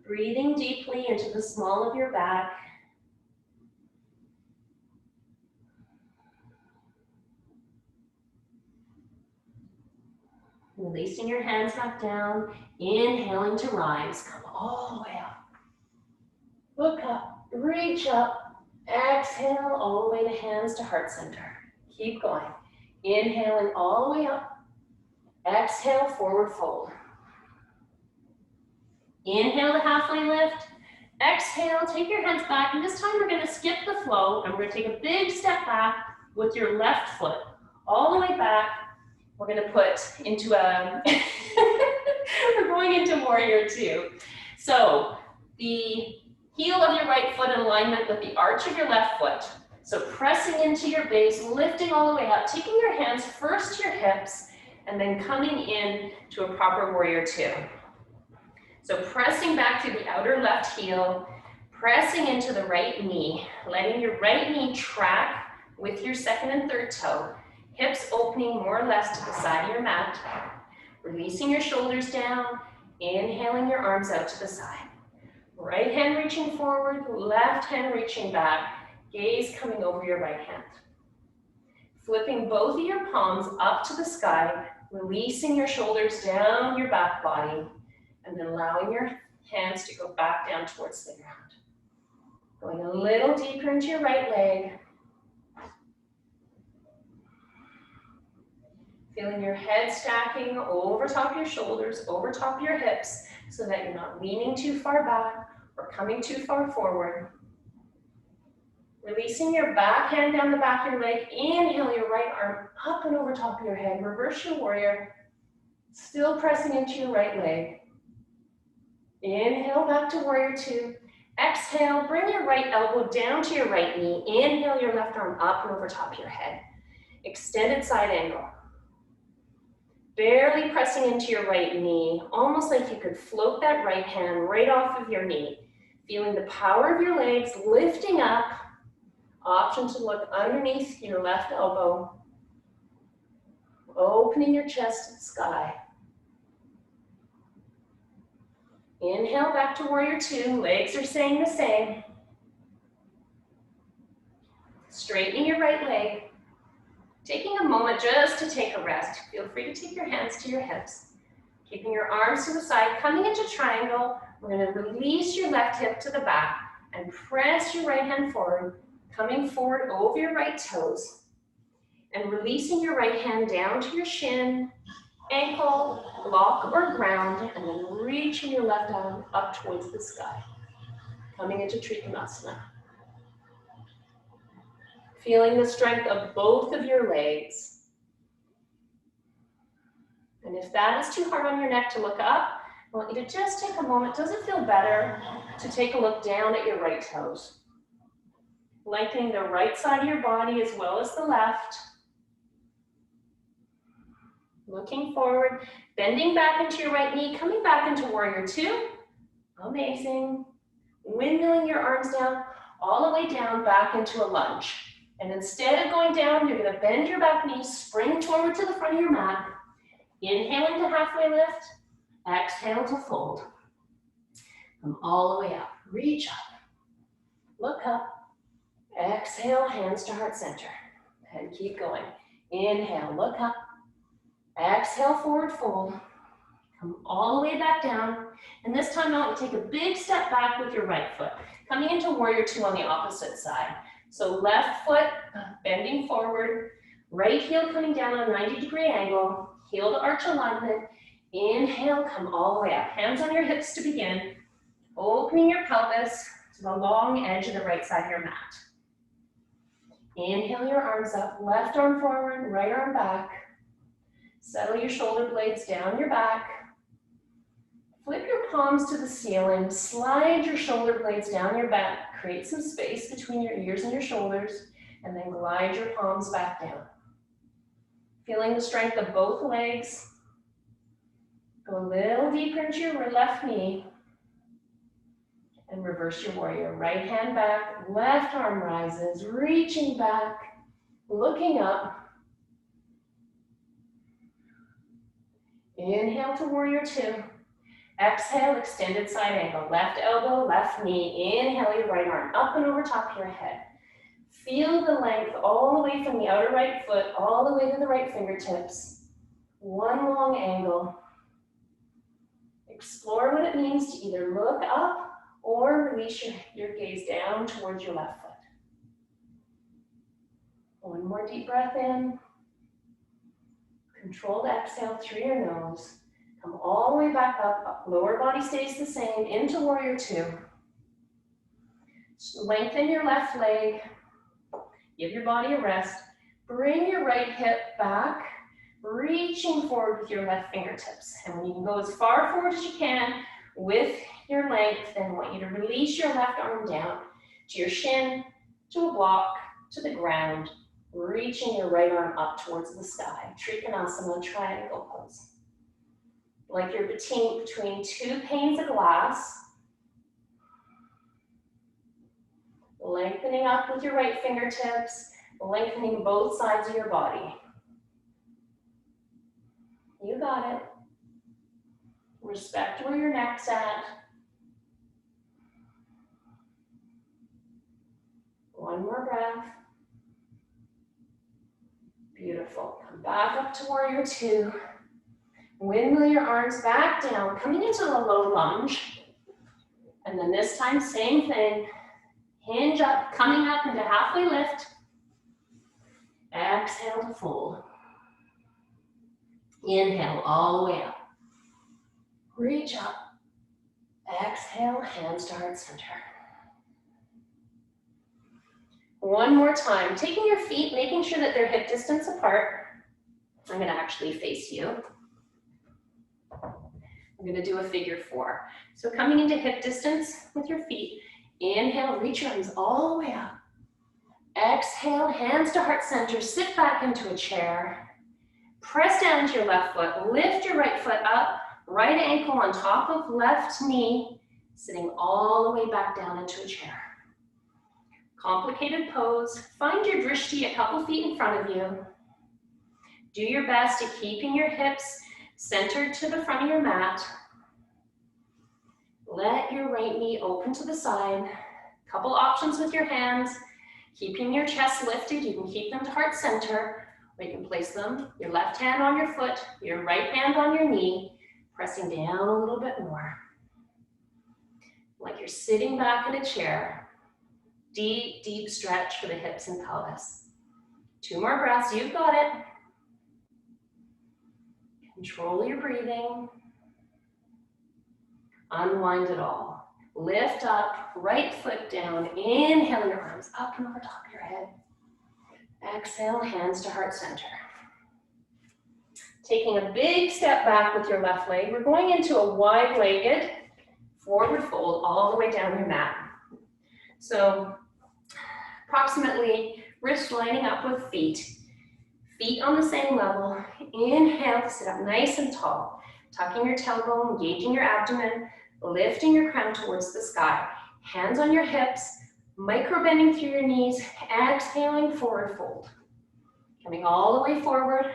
Breathing deeply into the small of your back. Releasing your hands back down, inhaling to rise. Come all the way up. Look up, reach up. Exhale all the way to hands to heart center. Keep going. Inhaling all the way up. Exhale, forward fold. Inhale to halfway lift. Exhale, take your hands back, and this time we're going to skip the flow, and we're going to take a big step back with your left foot all the way back. We're going to put into a, we're going into warrior 2. So the heel of your right foot in alignment with the arch of your left foot. So pressing into your base, lifting all the way up, taking your hands first to your hips, and then coming in to a proper warrior 2. So pressing back through the outer left heel, pressing into the right knee, letting your right knee track with your second and third toe. Hips opening more or less to the side of your mat. Releasing your shoulders down. Inhaling your arms out to the side. Right hand reaching forward, left hand reaching back, gaze coming over your right hand. Flipping both of your palms up to the sky, releasing your shoulders down your back body, and then allowing your hands to go back down towards the ground. Going a little deeper into your right leg. Feeling your head stacking over top of your shoulders, over top of your hips, so that you're not leaning too far back or coming too far forward. Releasing your back hand down the back of your leg. Inhale your right arm up and over top of your head. Reverse your warrior. Still pressing into your right leg. Inhale back to warrior two. Exhale, bring your right elbow down to your right knee. Inhale your left arm up and over top of your head. Extended side angle. Barely pressing into your right knee, almost like you could float that right hand right off of your knee. Feeling the power of your legs lifting up. Option to look underneath your left elbow. Opening your chest to the sky. Inhale back to warrior two. Legs are staying the same. Straightening your right leg. Taking a moment just to take a rest. Feel free to take your hands to your hips. Keeping your arms to the side, coming into triangle. We're going to release your left hip to the back and press your right hand forward, coming forward over your right toes. And releasing your right hand down to your shin, ankle, block, or ground, and then reaching your left arm up towards the sky. Coming into Trikonasana. Feeling the strength of both of your legs. And if that is too hard on your neck to look up, I want you to just take a moment. Does it feel better to take a look down at your right toes? Lengthening the right side of your body as well as the left. Looking forward, bending back into your right knee, coming back into warrior two. Amazing. Windmilling your arms down, all the way down, back into a lunge. And instead of going down, you're gonna bend your back knee, spring forward to the front of your mat. Inhaling to halfway lift, exhale to fold. Come all the way up, reach up, look up, exhale, hands to heart center. And keep going. Inhale, look up, exhale, forward fold. Come all the way back down. And this time I want to take a big step back with your right foot, coming into warrior two on the opposite side. So left foot bending forward, right heel coming down on a 90-degree angle, heel to arch alignment. Inhale, come all the way up. Hands on your hips to begin. Opening your pelvis to the long edge of the right side of your mat. Inhale your arms up, left arm forward, right arm back. Settle your shoulder blades down your back. Flip your palms to the ceiling, slide your shoulder blades down your back, create some space between your ears and your shoulders, and then glide your palms back down. Feeling the strength of both legs. Go a little deeper into your left knee, and reverse your warrior. Right hand back, left arm rises, reaching back, looking up. Inhale to warrior two. Exhale, extended side angle. Left elbow, left knee. Inhale your right arm up and over top of your head. Feel the length all the way from the outer right foot, all the way to the right fingertips. One long angle. Explore what it means to either look up or release your gaze down towards your left foot. One more deep breath in. Controlled exhale through your nose. Come all the way back up. Lower body stays the same. Into warrior two. Lengthen your left leg. Give your body a rest. Bring your right hip back. Reaching forward with your left fingertips. And when you can go as far forward as you can with your length, then I want you to release your left arm down to your shin, to a block, to the ground. Reaching your right arm up towards the sky. Trikonasana, triangle pose. Like you're between two panes of glass. Lengthening up with your right fingertips, lengthening both sides of your body. You got it. Respect where your neck's at. One more breath. Beautiful. Come back up to warrior two. Windmill your arms back down, coming into a low lunge. And then this time, same thing. Hinge up, coming up into halfway lift. Exhale to fold. Inhale all the way up. Reach up. Exhale, hands to heart center. One more time, taking your feet, making sure that they're hip distance apart. I'm gonna actually face you. I'm gonna do a figure four. So coming into hip distance with your feet, inhale, reach your arms all the way up. Exhale, hands to heart center, sit back into a chair. Press down to your left foot, lift your right foot up, right ankle on top of left knee, sitting all the way back down into a chair. Complicated pose. Find your drishti a couple feet in front of you. Do your best at keeping your hips centered to the front of your mat. Let your right knee open to the side. Couple options with your hands. Keeping your chest lifted, you can keep them to heart center, or you can place them, your left hand on your foot, your right hand on your knee, pressing down a little bit more. Like you're sitting back in a chair. Deep, deep stretch for the hips and pelvis. 2 more breaths, you've got it. Control your breathing. Unwind it all. Lift up, right foot down. Inhale your arms up and over top of your head. Exhale, hands to heart center. Taking a big step back with your left leg, we're going into a wide-legged forward fold all the way down your mat. So approximately wrists lining up with feet. Feet on the same level. Inhale to sit up nice and tall. Tucking your tailbone, engaging your abdomen, lifting your crown towards the sky. Hands on your hips, micro bending through your knees, exhaling, forward fold. Coming all the way forward,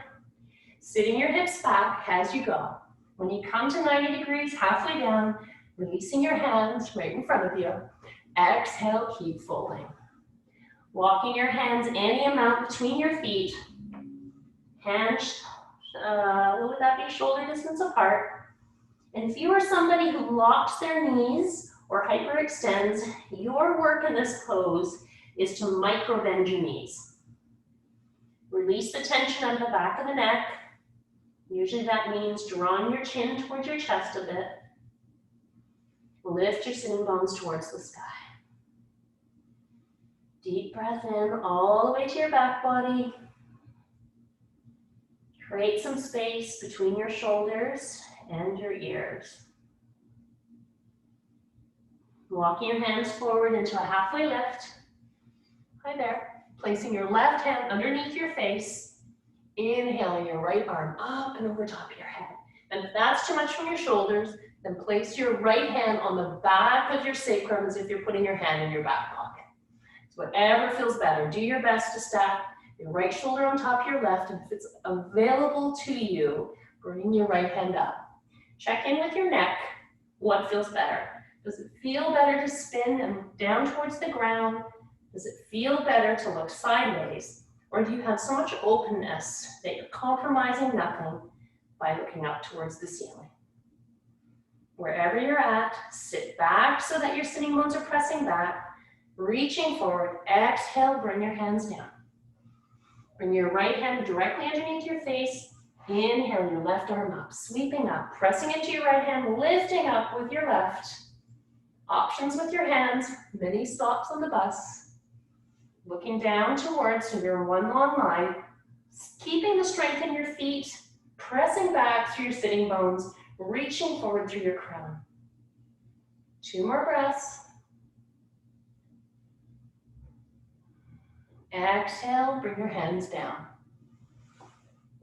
sitting your hips back as you go. When you come to 90 degrees, halfway down, releasing your hands right in front of you. Exhale, keep folding. Walking your hands any amount between your feet. Hands, what would that be? Shoulder distance apart. And if you are somebody who locks their knees or hyperextends, your work in this pose is to micro bend your knees. Release the tension on the back of the neck. Usually that means drawing your chin towards your chest a bit. Lift your sitting bones towards the sky. Deep breath in all the way to your back body. Create some space between your shoulders and your ears. Walking your hands forward into a halfway lift. Hi there. Placing your left hand underneath your face. Inhaling your right arm up and over top of your head. And if that's too much from your shoulders, then place your right hand on the back of your sacrum as if you're putting your hand in your back pocket. So whatever feels better, do your best to stack your right shoulder on top of your left, and if it's available to you, bring your right hand up. Check in with your neck. What feels better? Does it feel better to spin and down towards the ground? Does it feel better to look sideways? Or do you have so much openness that you're compromising nothing by looking up towards the ceiling? Wherever you're at, sit back so that your sitting bones are pressing back. Reaching forward, exhale, bring your hands down. Bring your right hand directly underneath your face. Inhale your left arm up, sweeping up, pressing into your right hand, lifting up with your left. Options with your hands, many stops on the bus. Looking down towards so you're in one long line. Keeping the strength in your feet, pressing back through your sitting bones, reaching forward through your crown. 2 more breaths. Exhale, bring your hands down.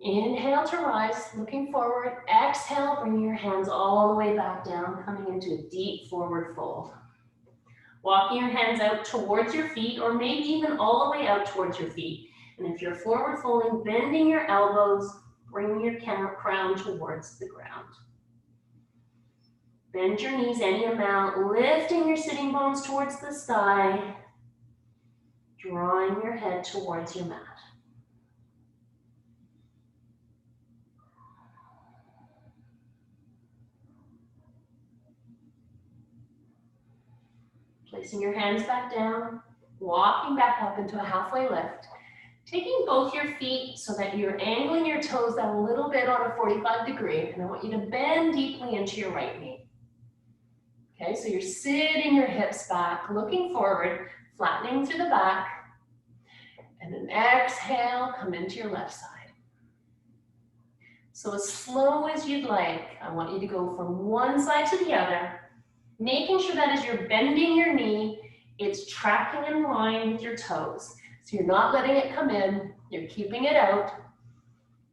Inhale to rise, looking forward. Exhale, bring your hands all the way back down, coming into a deep forward fold. Walking your hands out towards your feet, or maybe even all the way out towards your feet. And if you're forward folding, bending your elbows, bringing your crown towards the ground. Bend your knees any amount, lifting your sitting bones towards the sky, drawing your head towards your mat. Placing your hands back down, walking back up into a halfway lift. Taking both your feet so that you're angling your toes down a little bit on a 45 degree, and I want you to bend deeply into your right knee. Okay, so you're sitting your hips back, looking forward, flattening through the back, and then exhale, come into your left side. So as slow as you'd like, I want you to go from one side to the other, making sure that as you're bending your knee, it's tracking in line with your toes. So you're not letting it come in, you're keeping it out,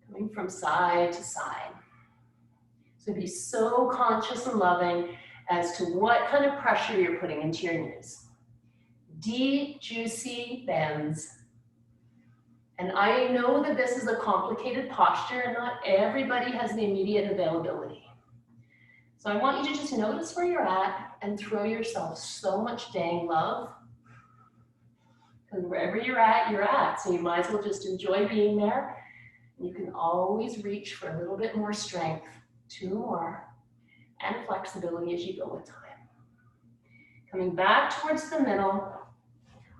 coming from side to side. So be so conscious and loving as to what kind of pressure you're putting into your knees. Deep, juicy bends. And I know that this is a complicated posture and not everybody has the immediate availability. So I want you to just notice where you're at and throw yourself so much dang love. Because wherever you're at. So you might as well just enjoy being there. You can always reach for a little bit more strength, 2 more, and flexibility as you go with time. Coming back towards the middle,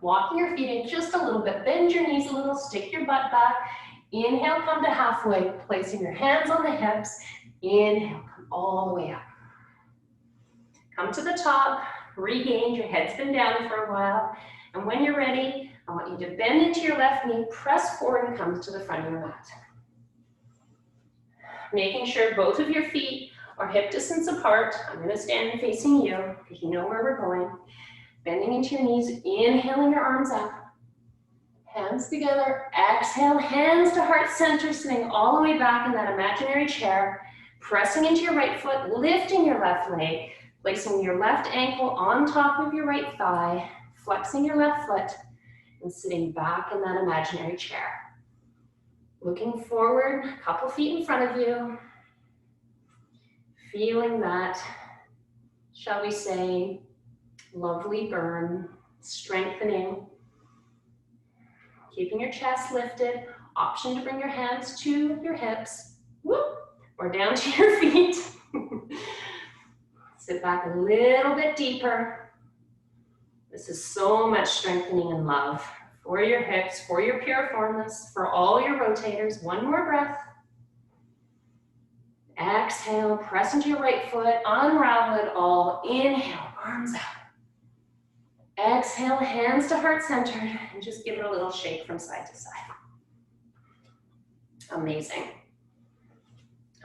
walking your feet in just a little bit, bend your knees a little, stick your butt back. Inhale, come to halfway, placing your hands on the hips. Inhale, come all the way up. Come to the top, regain, your head's been down for a while. And when you're ready, I want you to bend into your left knee, press forward and come to the front of your mat. Making sure both of your feet are hip distance apart. I'm gonna stand facing you because you know where we're going. Bending into your knees, inhaling your arms up. Hands together, exhale, hands to heart center, sitting all the way back in that imaginary chair. Pressing into your right foot, lifting your left leg, placing your left ankle on top of your right thigh, flexing your left foot, and sitting back in that imaginary chair. Looking forward, a couple feet in front of you. Feeling that, shall we say, lovely burn, strengthening. Keeping your chest lifted, option to bring your hands to your hips, whoop, or down to your feet. Sit back a little bit deeper. This is so much strengthening and love for your hips, for your piriformis, for all your rotators. One more breath. Exhale, press into your right foot, unravel it all. Inhale, arms out. Exhale, hands to heart centered, and just give it a little shake from side to side. Amazing.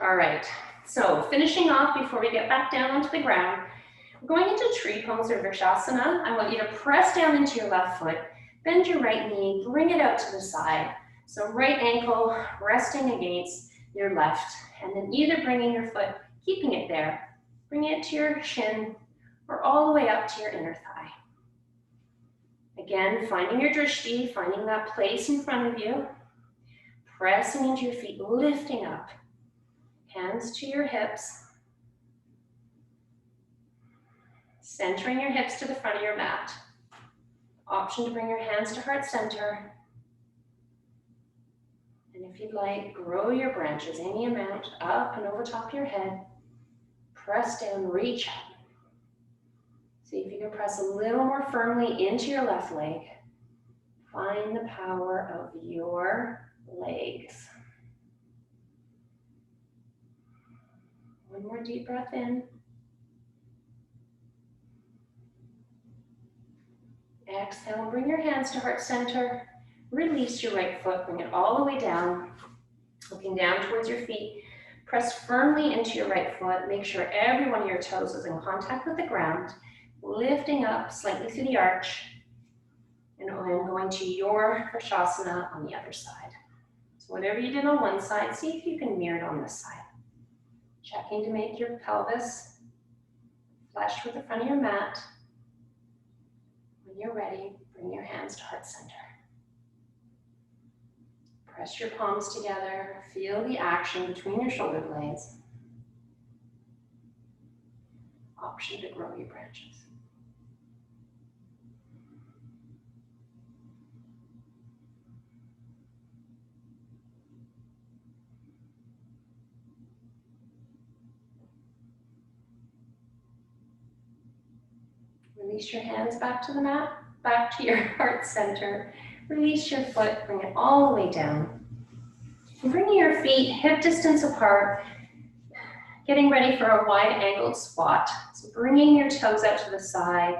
All right, so finishing off before we get back down onto the ground, we're going into tree pose or Virshasana. I want you to press down into your left foot, bend your right knee, bring it out to the side. So right ankle resting against your left, and then either bringing your foot, keeping it there, bringing it to your shin, or all the way up to your inner thigh. Again, finding your drishti, finding that place in front of you, pressing into your feet, lifting up, hands to your hips, centering your hips to the front of your mat. Option to bring your hands to heart center. And if you'd like, grow your branches any amount up and over top of your head. Press down, reach up. See if you can press a little more firmly into your left leg. Find the power of your legs. One more deep breath in. Exhale, bring your hands to heart center. Release your right foot, bring it all the way down. Looking down towards your feet. Press firmly into your right foot. Make sure every one of your toes is in contact with the ground. Lifting up slightly through the arch. And then going to your Virshasana on the other side. So whatever you did on one side, see if you can mirror it on this side. Checking to make your pelvis flush with the front of your mat. When you're ready, bring your hands to heart center. Press your palms together. Feel the action between your shoulder blades. option to grow your branches. Release your hands back to the mat, back to your heart center. Release your foot, bring it all the way down. And bringing your feet hip distance apart, getting ready for a wide angled squat. So bringing your toes out to the side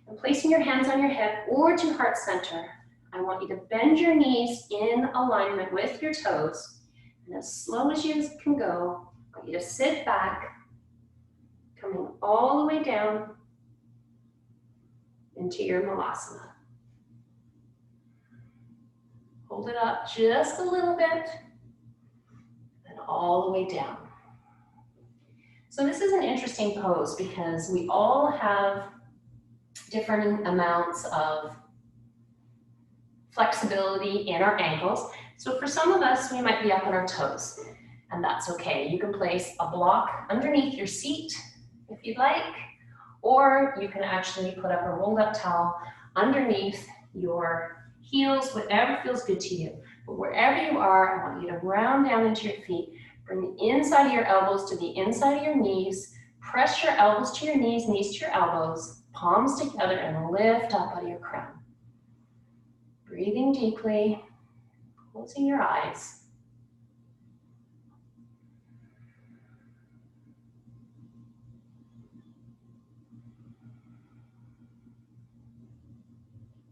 and placing your hands on your hip or to heart center. I want you to bend your knees in alignment with your toes. And as slow as you can go, I want you to sit back, coming all the way down into your Muladhara. Hold it up just a little bit, and all the way down. So this is an interesting pose because we all have different amounts of flexibility in our ankles. So for some of us, we might be up on our toes, and that's okay. You can place a block underneath your seat if you'd like, or you can actually put up a rolled up towel underneath your heels, whatever feels good to you. But wherever you are, I want you to round down into your feet. Bring the inside of your elbows to the inside of your knees. Press your elbows to your knees, knees to your elbows, palms together, and lift up out of your crown. Breathing deeply, closing your eyes.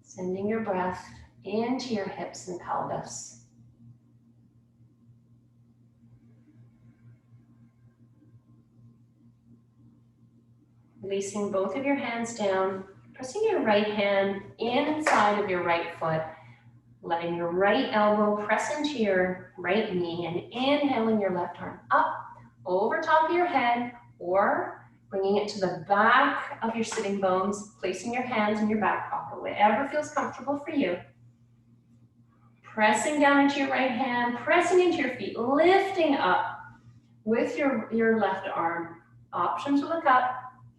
Sending your breath into your hips and pelvis. Releasing both of your hands down, pressing your right hand inside of your right foot, letting your right elbow press into your right knee, and inhaling your left arm up over top of your head, or bringing it to the back of your sitting bones, placing your hands in your back pocket, whatever feels comfortable for you. Pressing down into your right hand, pressing into your feet, lifting up with your left arm. Option to look up,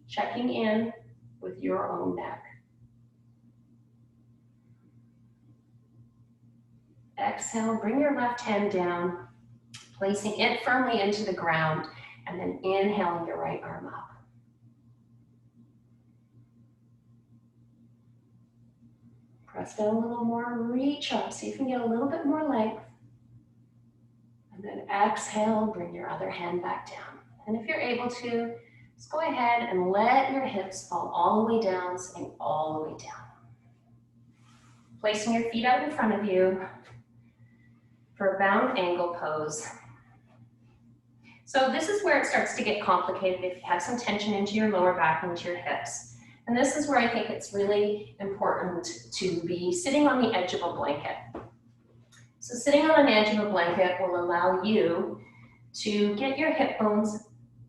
checking in with your own neck. Exhale, bring your left hand down, placing it firmly into the ground, and then inhaling your right arm up. Press down a little more, reach up, see if you can get a little bit more length. And then exhale, bring your other hand back down. And if you're able to, just go ahead and let your hips fall all the way down, sitting all the way down. Placing your feet out in front of you for a bound angle pose. So this is where it starts to get complicated if you have some tension into your lower back and into your hips. And this is where I think it's really important to be sitting on the edge of a blanket. So sitting on an edge of a blanket will allow you to get your hip bones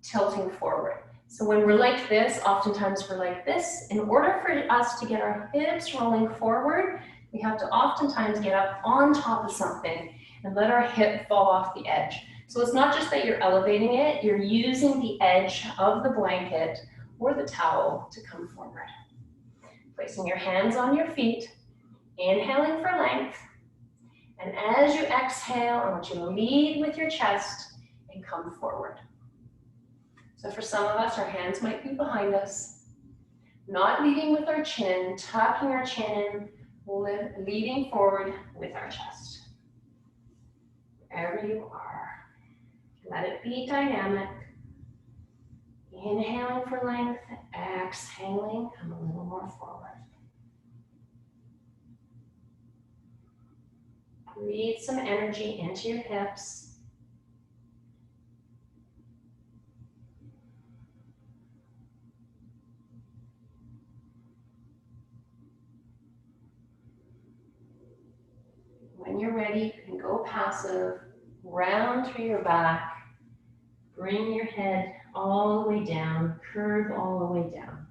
tilting forward. So when we're like this, oftentimes we're like this. In order for us to get our hips rolling forward, we have to oftentimes get up on top of something and let our hip fall off the edge. So it's not just that you're elevating it, you're using the edge of the blanket or the towel to come forward. Placing your hands on your feet, inhaling for length. And as you exhale, I want you to lead with your chest and come forward. So for some of us, our hands might be behind us, not leading with our chin, tucking our chin in, leading forward with our chest. Wherever you are, let it be dynamic. Inhaling for length, exhaling, come a little more forward. Breathe some energy into your hips. When you're ready, you can go passive, round through your back, bring your head all the way down, curve all the way down.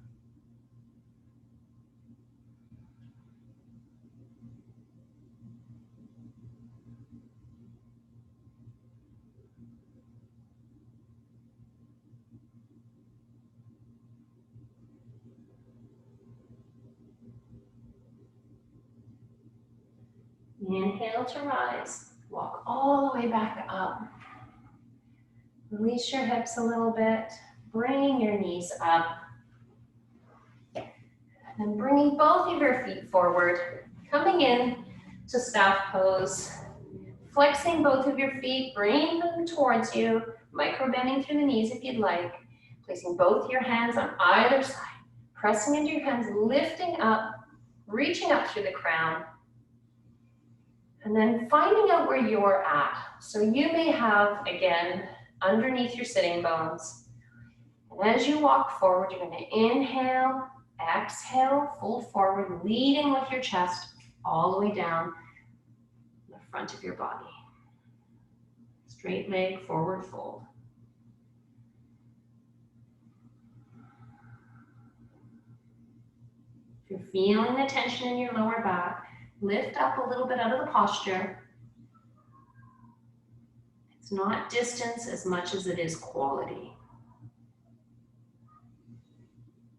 Inhale to rise. Walk all the way back up. Release your hips a little bit. Bring your knees up. And bringing both of your feet forward. Coming in to staff pose. Flexing both of your feet, bringing them towards you. Micro bending through the knees if you'd like. Placing both your hands on either side. Pressing into your hands, lifting up, reaching up through the crown. And then finding out where you're at. So you may have, again, underneath your sitting bones. And as you walk forward, you're going to inhale, exhale, fold forward, leading with your chest all the way down the front of your body. Straight leg, forward fold. If you're feeling the tension in your lower back, lift up a little bit out of the posture. It's not distance as much as it is quality.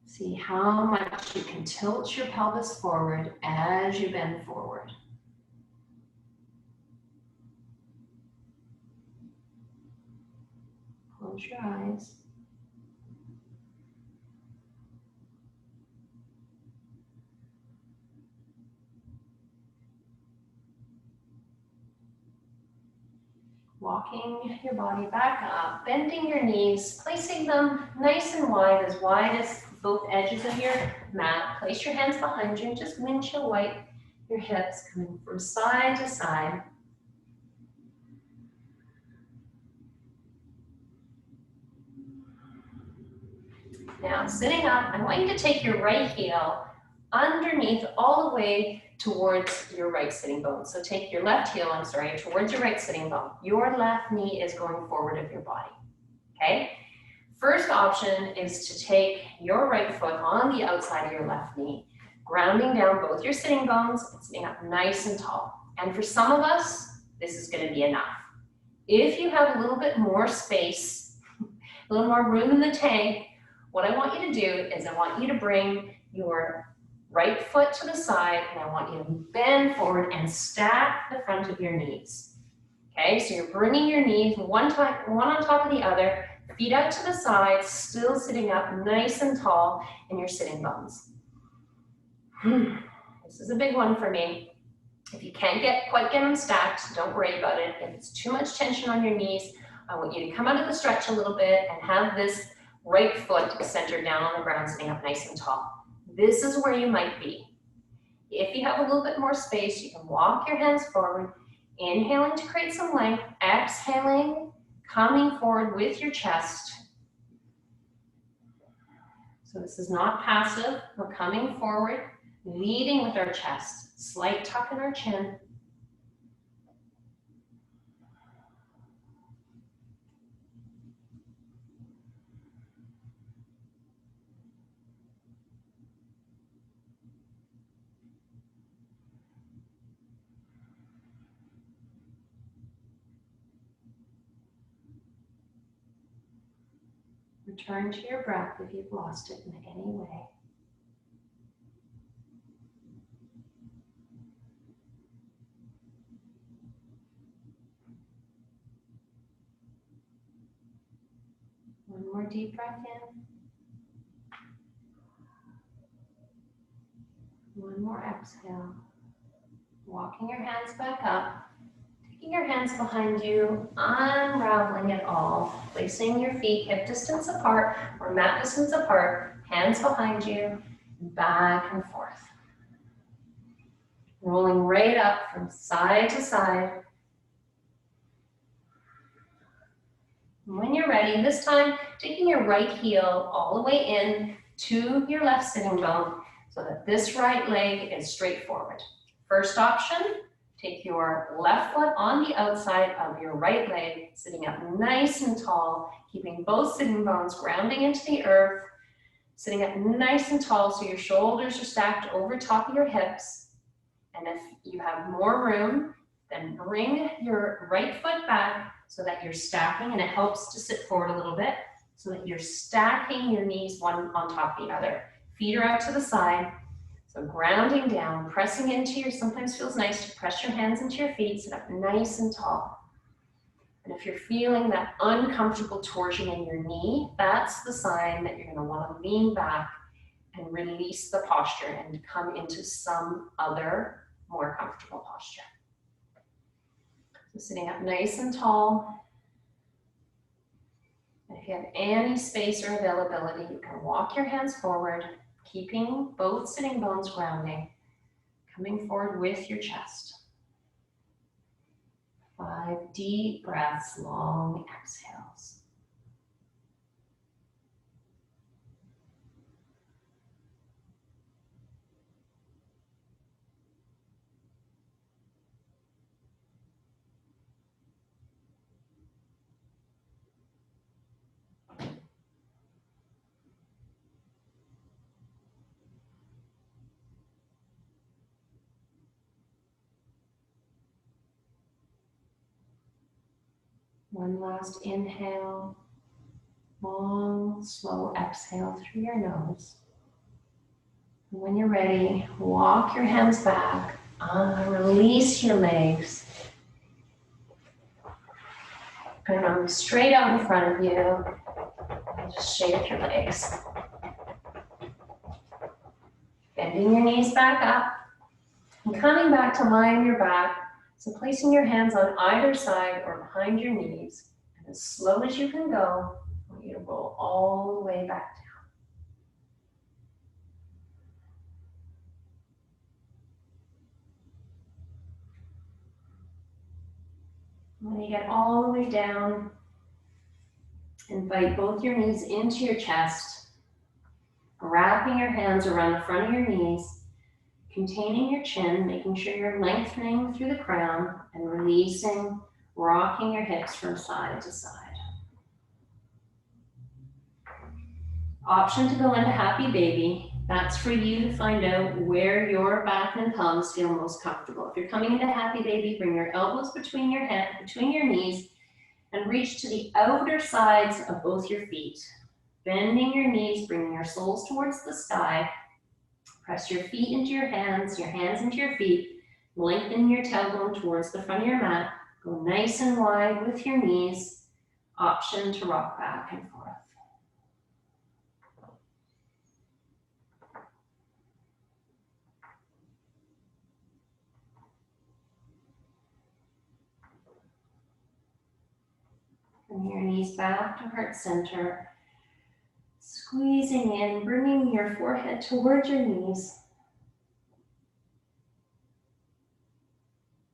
See how much you can tilt your pelvis forward as you bend forward. Close your eyes. Walking your body back up, bending your knees, placing them nice and wide as both edges of your mat. Place your hands behind you and just windshield wipe your hips, coming from side to side. Now, sitting up, I want you to take your right heel underneath all the way towards your right sitting bone. So take your left heel, towards your right sitting bone. Your left knee is going forward of your body, okay? First option is to take your right foot on the outside of your left knee, grounding down both your sitting bones and sitting up nice and tall. And for some of us, this is going to be enough. If you have a little bit more space, a little more room in the tank, what I want you to do is I want you to bring your right foot to the side, and I want you to bend forward and stack the front of your knees. Okay, so you're bringing your knees one on top of the other, feet out to the side, still sitting up nice and tall in your sitting bones. This is a big one for me. If you can't quite get them stacked, don't worry about it. If it's too much tension on your knees, I want you to come out of the stretch a little bit and have this right foot centered down on the ground, sitting up nice and tall. This is where you might be. If you have a little bit more space, you can walk your hands forward, inhaling to create some length, exhaling, coming forward with your chest. So this is not passive. We're coming forward, leading with our chest. Slight tuck in our chin. Return to your breath if you've lost it in any way. One more deep breath in. One more exhale. Walking your hands back up. Taking your hands behind you, unraveling it all. Placing your feet hip distance apart or mat distance apart. Hands behind you, back and forth. Rolling right up from side to side. And when you're ready, this time taking your right heel all the way in to your left sitting bone so that this right leg is straight forward. First option, take your left foot on the outside of your right leg, sitting up nice and tall, keeping both sitting bones grounding into the earth, sitting up nice and tall so your shoulders are stacked over top of your hips. And if you have more room, then bring your right foot back so that you're stacking, and it helps to sit forward a little bit so that you're stacking your knees one on top of the other. Feet are out to the side So grounding down, pressing into your, sometimes feels nice to press your hands into your feet, sit up nice and tall. And if you're feeling that uncomfortable torsion in your knee, that's the sign that you're going to want to lean back and release the posture and come into some other more comfortable posture. So sitting up nice and tall. And if you have any space or availability, you can walk your hands forward, keeping both sitting bones grounding, coming forward with your chest. 5 deep breaths, long exhales. One last inhale, long, slow exhale through your nose. And when you're ready, walk your hands back, release your legs. Put them straight out in front of you, and just shake your legs. Bending your knees back up, and coming back to lie on your back. So placing your hands on either side or behind your knees, and as slow as you can go, I want you to roll all the way back down. When you get all the way down, invite both your knees into your chest, wrapping your hands around the front of your knees, containing your chin, making sure you're lengthening through the crown and releasing, rocking your hips from side to side. Option to go into happy baby. That's for you to find out where your back and thumbs feel most comfortable. If you're coming into happy baby, bring your elbows between your knees and reach to the outer sides of both your feet. Bending your knees, bringing your soles towards the sky. Press your feet into your hands into your feet. Lengthen your tailbone towards the front of your mat. Go nice and wide with your knees. Option to rock back and forth. Bring your knees back to heart center. Squeezing in, bringing your forehead towards your knees.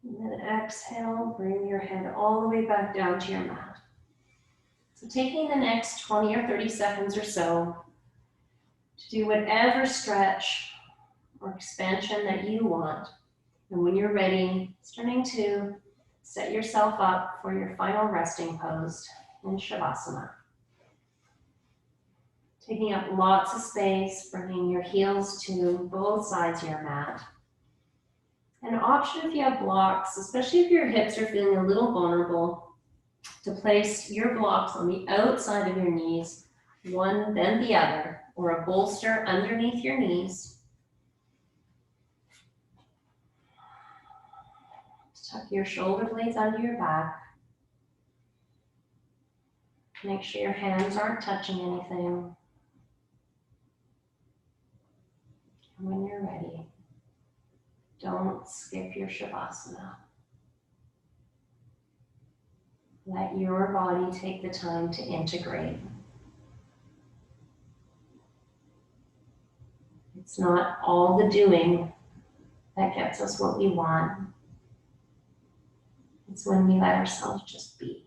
And then exhale, bring your head all the way back down to your mat. So taking the next 20 or 30 seconds or so to do whatever stretch or expansion that you want. And when you're ready, starting to set yourself up for your final resting pose in Shavasana. Taking up lots of space, bringing your heels to both sides of your mat. An option if you have blocks, especially if your hips are feeling a little vulnerable, to place your blocks on the outside of your knees, one then the other, or a bolster underneath your knees. Tuck your shoulder blades under your back. Make sure your hands aren't touching anything. And when you're ready, don't skip your Shavasana. Let your body take the time to integrate. It's not all the doing that gets us what we want. It's when we let ourselves just be.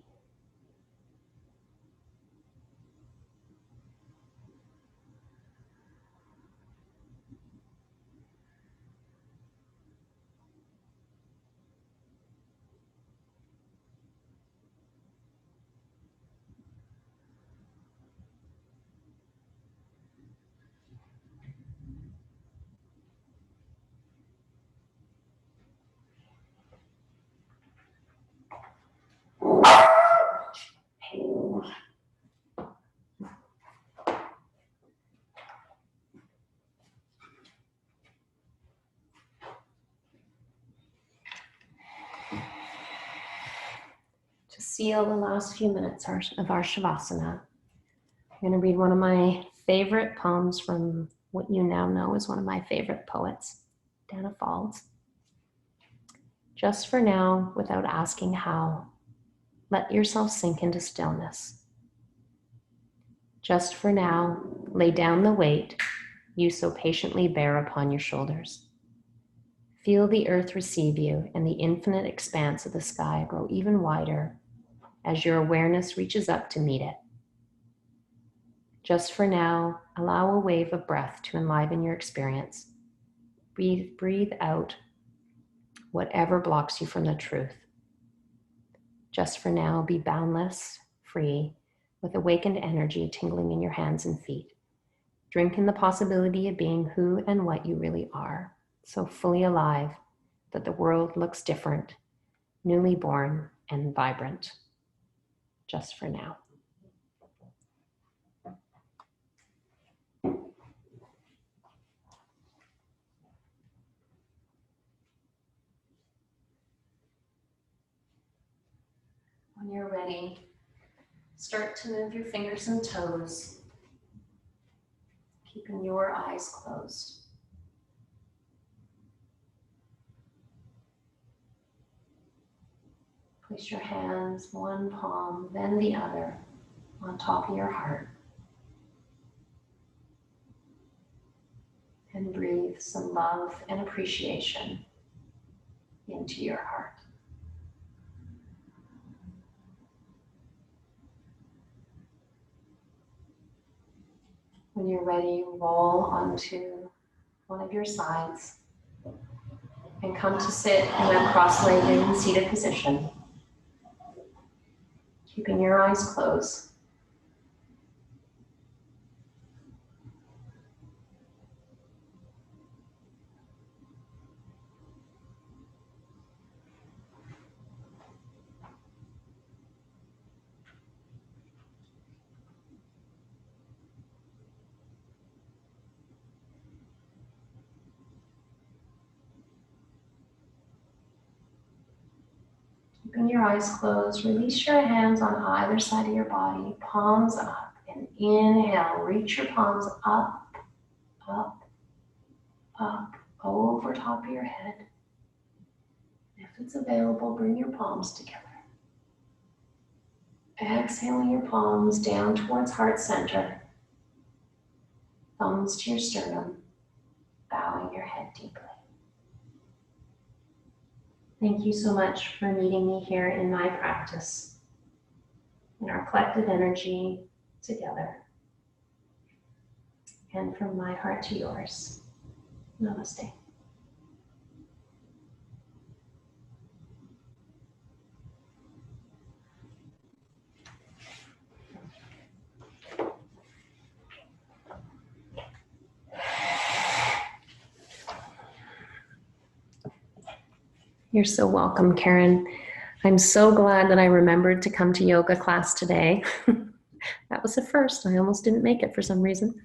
seal the last few minutes of our Shavasana. I'm going to read one of my favorite poems from what you now know is one of my favorite poets, Dana Falls. Just for now, without asking how, let yourself sink into stillness. Just for now, lay down the weight you so patiently bear upon your shoulders. Feel the earth receive you and the infinite expanse of the sky grow even wider as your awareness reaches up to meet it. Just for now, allow a wave of breath to enliven your experience. Breathe out whatever blocks you from the truth. Just for now, be boundless, free, with awakened energy tingling in your hands and feet. Drink in the possibility of being who and what you really are, so fully alive that the world looks different, newly born and vibrant. Just for now. When you're ready, start to move your fingers and toes, keeping your eyes closed. Place your hands, one palm, then the other, on top of your heart. And breathe some love and appreciation into your heart. When you're ready, roll onto one of your sides and come to sit in a cross-legged seated position, keeping your eyes closed. Keeping your eyes closed, release your hands on either side of your body, palms up, and inhale, reach your palms up, up, up, over top of your head. If it's available, bring your palms together. Exhaling your palms down towards heart center, thumbs to your sternum, bowing your head deeply. Thank you so much for meeting me here in my practice, in our collective energy together. And from my heart to yours, namaste. You're so welcome, Karen. I'm so glad that I remembered to come to yoga class today. That was a first. I almost didn't make it for some reason.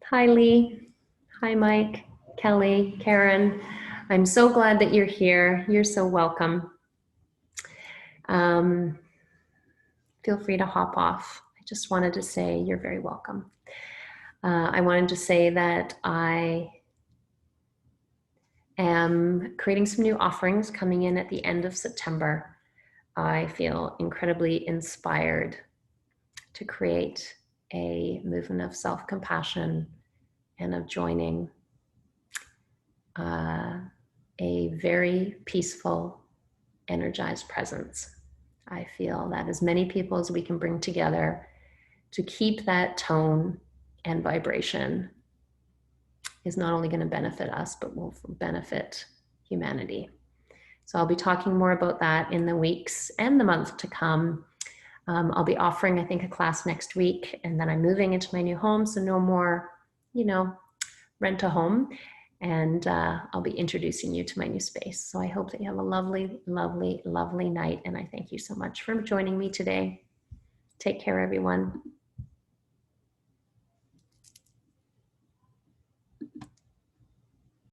Hi, Lee. Hi, Mike, Kelly, Karen. I'm so glad that you're here. You're so welcome. Feel free to hop off. I just wanted to say you're very welcome. I wanted to say that I am creating some new offerings coming in at the end of September. I feel incredibly inspired to create a movement of self-compassion and of joining a very peaceful, energized presence. I feel that as many people as we can bring together to keep that tone and vibration is not only going to benefit us, but will benefit humanity. So I'll be talking more about that in the weeks and the month to come. I'll be offering, I think, a class next week, and then I'm moving into my new home, so no more, rent a home. And I'll be introducing you to my new space. So I hope that you have a lovely, lovely, lovely night. And I thank you so much for joining me today. Take care, everyone.